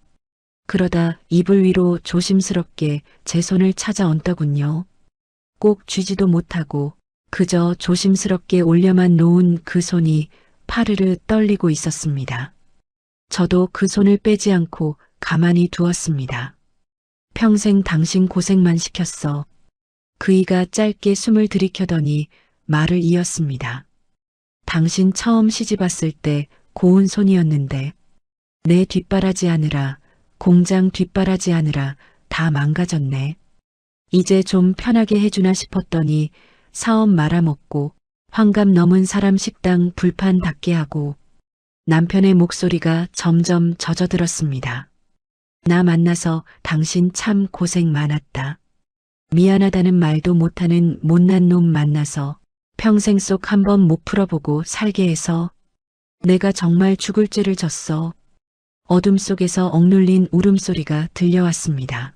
그러다 이불 위로 조심스럽게 제 손을 찾아 얹더군요. 꼭 쥐지도 못하고 그저 조심스럽게 올려만 놓은 그 손이 파르르 떨리고 있었습니다. 저도 그 손을 빼지 않고 가만히 두었습니다. 평생 당신 고생만 시켰어. 그이가 짧게 숨을 들이켜더니 말을 이었습니다. 당신 처음 시집 왔을 때 고운 손이었는데 내 뒷바라지 하느라 공장 뒷바라지 하느라 다 망가졌네. 이제 좀 편하게 해주나 싶었더니 사업 말아먹고 환갑 넘은 사람 식당 불판 닫게 하고. 남편의 목소리가 점점 젖어들었습니다. 나 만나서 당신 참 고생 많았다. 미안하다는 말도 못하는 못난 놈 만나서 평생 속 한 번 못 풀어보고 살게 해서 내가 정말 죽을 죄를 졌어. 어둠 속에서 억눌린 울음소리가 들려왔습니다.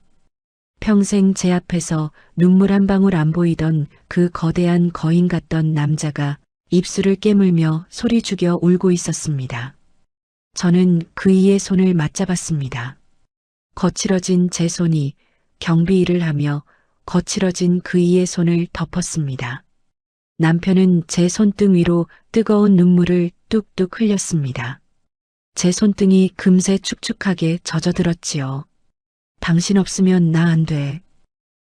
평생 제 앞에서 눈물 한 방울 안 보이던 그 거대한 거인 같던 남자가 입술을 깨물며 소리 죽여 울고 있었습니다. 저는 그이의 손을 맞잡았습니다. 거칠어진 제 손이 경비일을 하며 거칠어진 그이의 손을 덮었습니다. 남편은 제 손등 위로 뜨거운 눈물을 뚝뚝 흘렸습니다. 제 손등이 금세 축축하게 젖어들었지요. 당신 없으면 나 안 돼.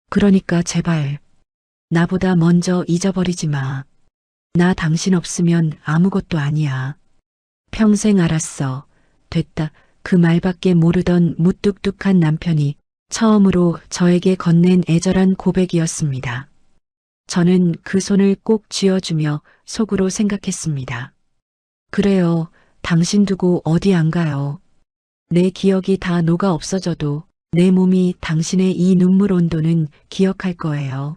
그러니까 제발. 나보다 먼저 잊어버리지 마. 나 당신 없으면 아무것도 아니야. 평생 알았어. 됐다. 그 말밖에 모르던 무뚝뚝한 남편이 처음으로 저에게 건넨 애절한 고백이었습니다. 저는 그 손을 꼭 쥐어주며 속으로 생각했습니다. 그래요. 당신 두고 어디 안 가요. 내 기억이 다 녹아 없어져도 내 몸이 당신의 이 눈물 온도는 기억할 거예요.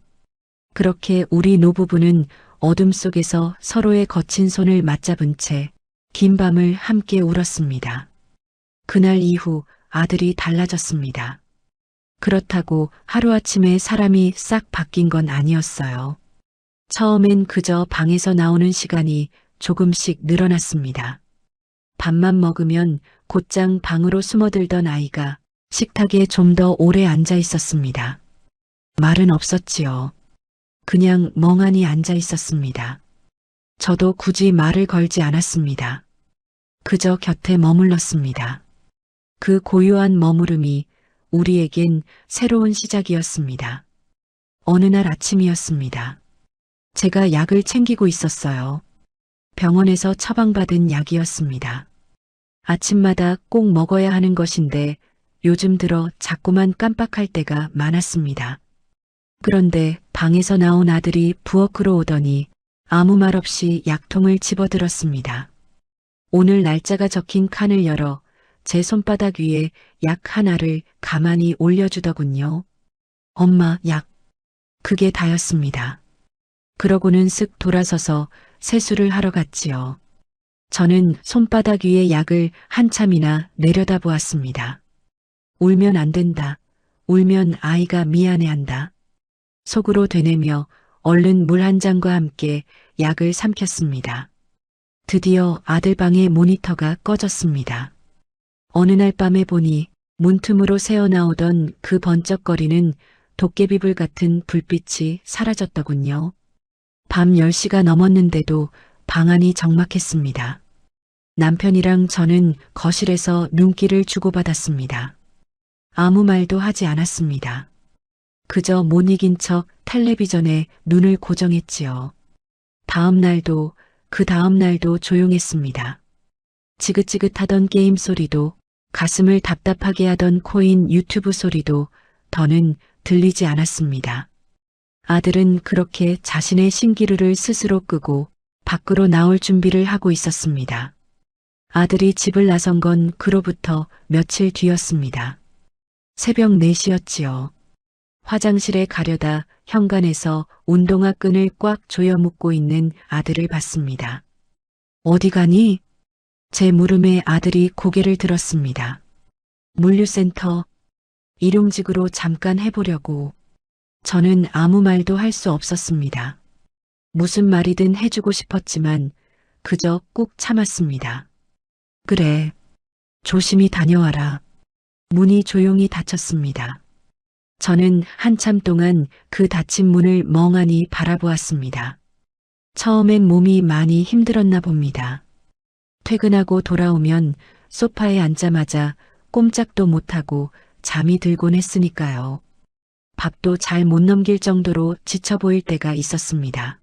그렇게 우리 노부부는 어둠 속에서 서로의 거친 손을 맞잡은 채 긴 밤을 함께 울었습니다. 그날 이후 아들이 달라졌습니다. 그렇다고 하루아침에 사람이 싹 바뀐 건 아니었어요. 처음엔 그저 방에서 나오는 시간이 조금씩 늘어났습니다. 밥만 먹으면 곧장 방으로 숨어들던 아이가 식탁에 좀 더 오래 앉아 있었습니다. 말은 없었지요. 그냥 멍하니 앉아 있었습니다. 저도 굳이 말을 걸지 않았습니다. 그저 곁에 머물렀습니다. 그 고요한 머무름이 우리에겐 새로운 시작이었습니다. 어느 날 아침이었습니다. 제가 약을 챙기고 있었어요. 병원에서 처방받은 약이었습니다. 아침마다 꼭 먹어야 하는 것인데 요즘 들어 자꾸만 깜빡할 때가 많았습니다. 그런데 방에서 나온 아들이 부엌으로 오더니 아무 말 없이 약통을 집어들었습니다. 오늘 날짜가 적힌 칸을 열어 제 손바닥 위에 약 하나를 가만히 올려주더군요. 엄마, 약. 그게 다였습니다. 그러고는 쓱 돌아서서 세수를 하러 갔지요. 저는 손바닥 위에 약을 한참이나 내려다보았습니다. 울면 안 된다. 울면 아이가 미안해한다. 속으로 되뇌며 얼른 물 한 잔과 함께 약을 삼켰습니다. 드디어 아들 방의 모니터가 꺼졌습니다. 어느 날 밤에 보니 문틈으로 새어나오던 그 번쩍거리는 도깨비불 같은 불빛이 사라졌더군요. 밤 10시가 넘었는데도 방 안이 적막했습니다. 남편이랑 저는 거실에서 눈길을 주고받았습니다. 아무 말도 하지 않았습니다. 그저 못 이긴 척 텔레비전에 눈을 고정했지요. 다음 날도 그 다음 날도 조용했습니다. 지긋지긋하던 게임 소리도 가슴을 답답하게 하던 코인 유튜브 소리도 더는 들리지 않았습니다. 아들은 그렇게 자신의 신기루를 스스로 끄고 밖으로 나올 준비를 하고 있었습니다. 아들이 집을 나선 건 그로부터 며칠 뒤였습니다. 새벽 4시였지요. 화장실에 가려다 현관에서 운동화 끈을 꽉 조여 묶고 있는 아들을 봤습니다. 어디 가니? 제 물음에 아들이 고개를 들었습니다. 물류센터. 일용직으로 잠깐 해보려고. 저는 아무 말도 할 수 없었습니다. 무슨 말이든 해주고 싶었지만 그저 꾹 참았습니다. 그래. 조심히 다녀와라. 문이 조용히 닫혔습니다. 저는 한참 동안 그 닫힌 문을 멍하니 바라보았습니다. 처음엔 몸이 많이 힘들었나 봅니다. 퇴근하고 돌아오면 소파에 앉자마자 꼼짝도 못하고 잠이 들곤 했으니까요. 밥도 잘 못 넘길 정도로 지쳐 보일 때가 있었습니다.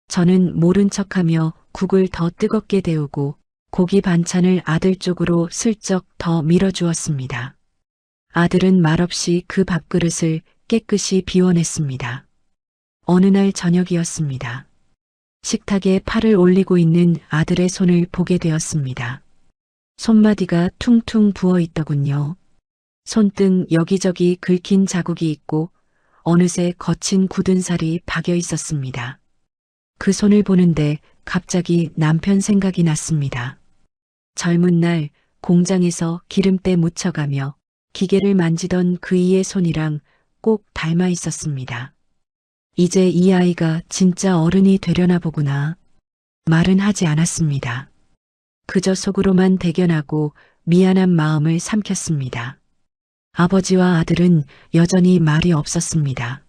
저는 모른 척하며 국을 더 뜨겁게 데우고 고기 반찬을 아들 쪽으로 슬쩍 더 밀어주었습니다. 아들은 말없이 그 밥그릇을 깨끗이 비워냈습니다. 어느 날 저녁이었습니다. 식탁에 팔을 올리고 있는 아들의 손을 보게 되었습니다. 손마디가 퉁퉁 부어 있더군요. 손등 여기저기 긁힌 자국이 있고 어느새 거친 굳은 살이 박여 있었습니다. 그 손을 보는데 갑자기 남편 생각이 났습니다. 젊은 날 공장에서 기름때 묻혀가며 기계를 만지던 그이의 손이랑 꼭 닮아 있었습니다. 이제 이 아이가 진짜 어른이 되려나 보구나. 말은 하지 않았습니다. 그저 속으로만 대견하고 미안한 마음을 삼켰습니다. 아버지와 아들은 여전히 말이 없었습니다.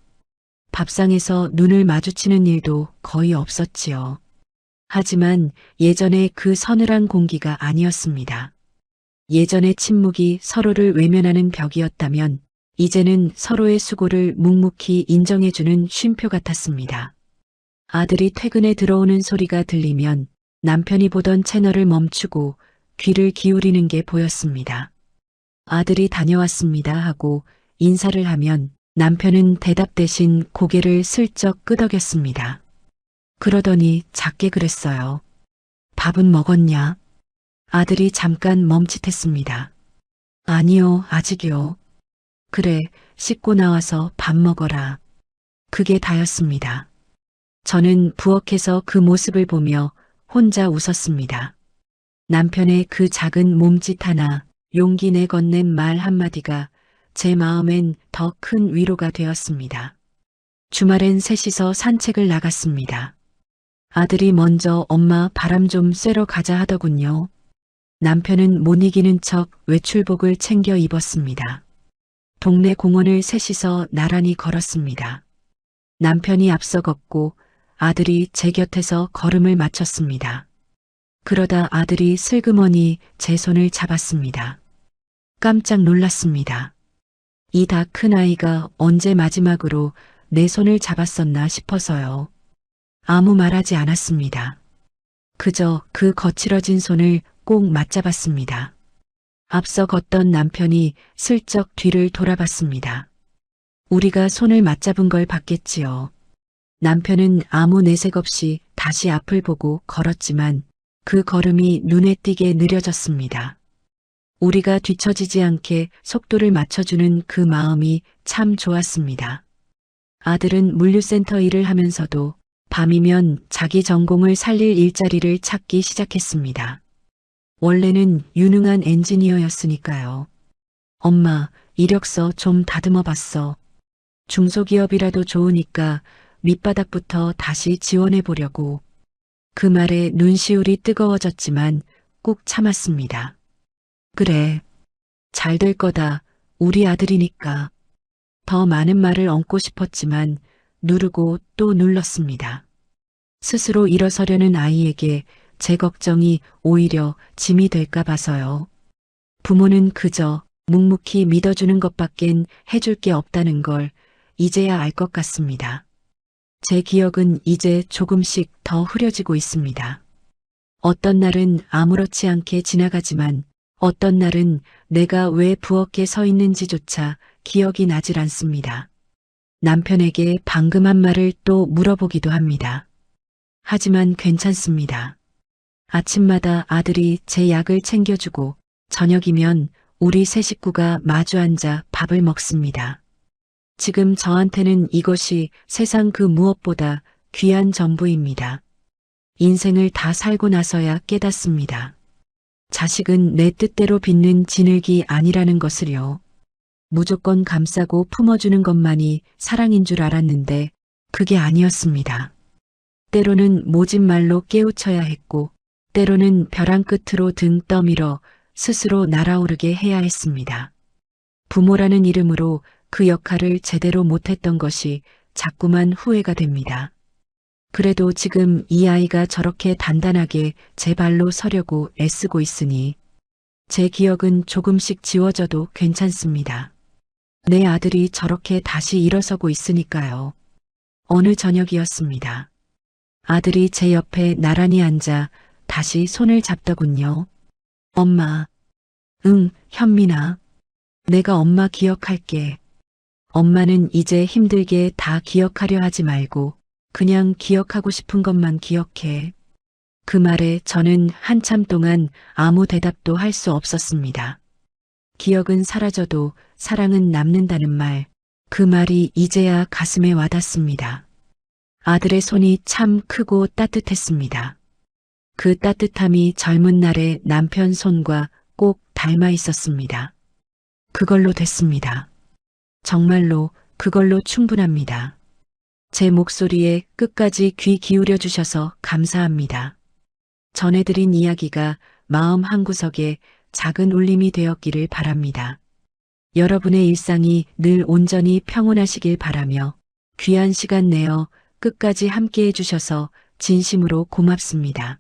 밥상에서 눈을 마주치는 일도 거의 없었지요. 하지만 예전의 그 서늘한 공기가 아니었습니다. 예전의 침묵이 서로를 외면하는 벽이었다면 이제는 서로의 수고를 묵묵히 인정해주는 쉼표 같았습니다. 아들이 퇴근에 들어오는 소리가 들리면 남편이 보던 채널을 멈추고 귀를 기울이는 게 보였습니다. 아들이 다녀왔습니다 하고 인사를 하면 남편은 대답 대신 고개를 슬쩍 끄덕였습니다. 그러더니 작게 그랬어요. 밥은 먹었냐? 아들이 잠깐 멈칫했습니다. 아니요, 아직이요. 그래, 씻고 나와서 밥 먹어라. 그게 다였습니다. 저는 부엌에서 그 모습을 보며 혼자 웃었습니다. 남편의 그 작은 몸짓 하나, 용기 내 건넨 말 한마디가 제 마음엔 더 큰 위로가 되었습니다. 주말엔 셋이서 산책을 나갔습니다. 아들이 먼저 엄마 바람 좀 쐬러 가자 하더군요. 남편은 못 이기는 척 외출복을 챙겨 입었습니다. 동네 공원을 셋이서 나란히 걸었습니다. 남편이 앞서 걷고 아들이 제 곁에서 걸음을 맞췄습니다. 그러다 아들이 슬그머니 제 손을 잡았습니다. 깜짝 놀랐습니다. 이 다 큰 아이가 언제 마지막으로 내 손을 잡았었나 싶어서요. 아무 말하지 않았습니다. 그저 그 거칠어진 손을 꼭 맞잡았습니다. 앞서 걷던 남편이 슬쩍 뒤를 돌아봤습니다. 우리가 손을 맞잡은 걸 봤겠지요. 남편은 아무 내색 없이 다시 앞을 보고 걸었지만 그 걸음이 눈에 띄게 느려졌습니다. 우리가 뒤처지지 않게 속도를 맞춰주는 그 마음이 참 좋았습니다. 아들은 물류센터 일을 하면서도 밤이면 자기 전공을 살릴 일자리를 찾기 시작했습니다. 원래는 유능한 엔지니어였으니까요. 엄마, 이력서 좀 다듬어 봤어. 중소기업이라도 좋으니까 밑바닥부터 다시 지원해 보려고. 그 말에 눈시울이 뜨거워졌지만 꾹 참았습니다. 그래, 잘 될 거다. 우리 아들이니까. 더 많은 말을 얹고 싶었지만 누르고 또 눌렀습니다. 스스로 일어서려는 아이에게 제 걱정이 오히려 짐이 될까 봐서요. 부모는 그저 묵묵히 믿어주는 것밖엔 해줄 게 없다는 걸 이제야 알 것 같습니다. 제 기억은 이제 조금씩 더 흐려지고 있습니다. 어떤 날은 아무렇지 않게 지나가지만 어떤 날은 내가 왜 부엌에 서 있는지조차 기억이 나질 않습니다. 남편에게 방금 한 말을 또 물어보기도 합니다. 하지만 괜찮습니다. 아침마다 아들이 제 약을 챙겨주고 저녁이면 우리 세 식구가 마주 앉아 밥을 먹습니다. 지금 저한테는 이것이 세상 그 무엇보다 귀한 전부입니다. 인생을 다 살고 나서야 깨닫습니다. 자식은 내 뜻대로 빚는 지늘기 아니라는 것을요. 무조건 감싸고 품어주는 것만이 사랑인 줄 알았는데 그게 아니었습니다. 때로는 모진 말로 깨우쳐야 했고 때로는 벼랑 끝으로 등 떠밀어 스스로 날아오르게 해야 했습니다. 부모라는 이름으로 그 역할을 제대로 못했던 것이 자꾸만 후회가 됩니다. 그래도 지금 이 아이가 저렇게 단단하게 제 발로 서려고 애쓰고 있으니 제 기억은 조금씩 지워져도 괜찮습니다. 내 아들이 저렇게 다시 일어서고 있으니까요. 어느 저녁이었습니다. 아들이 제 옆에 나란히 앉아 다시 손을 잡더군요. 엄마. 응, 현민아. 내가 엄마 기억할게. 엄마는 이제 힘들게 다 기억하려 하지 말고 그냥 기억하고 싶은 것만 기억해. 그 말에 저는 한참 동안 아무 대답도 할 수 없었습니다. 기억은 사라져도 사랑은 남는다는 말, 그 말이 이제야 가슴에 와닿습니다. 아들의 손이 참 크고 따뜻했습니다. 그 따뜻함이 젊은 날의 남편 손과 꼭 닮아 있었습니다. 그걸로 됐습니다. 정말로 그걸로 충분합니다. 제 목소리에 끝까지 귀 기울여 주셔서 감사합니다. 전해드린 이야기가 마음 한구석에 작은 울림이 되었기를 바랍니다. 여러분의 일상이 늘 온전히 평온하시길 바라며 귀한 시간 내어 끝까지 함께 해주셔서 진심으로 고맙습니다.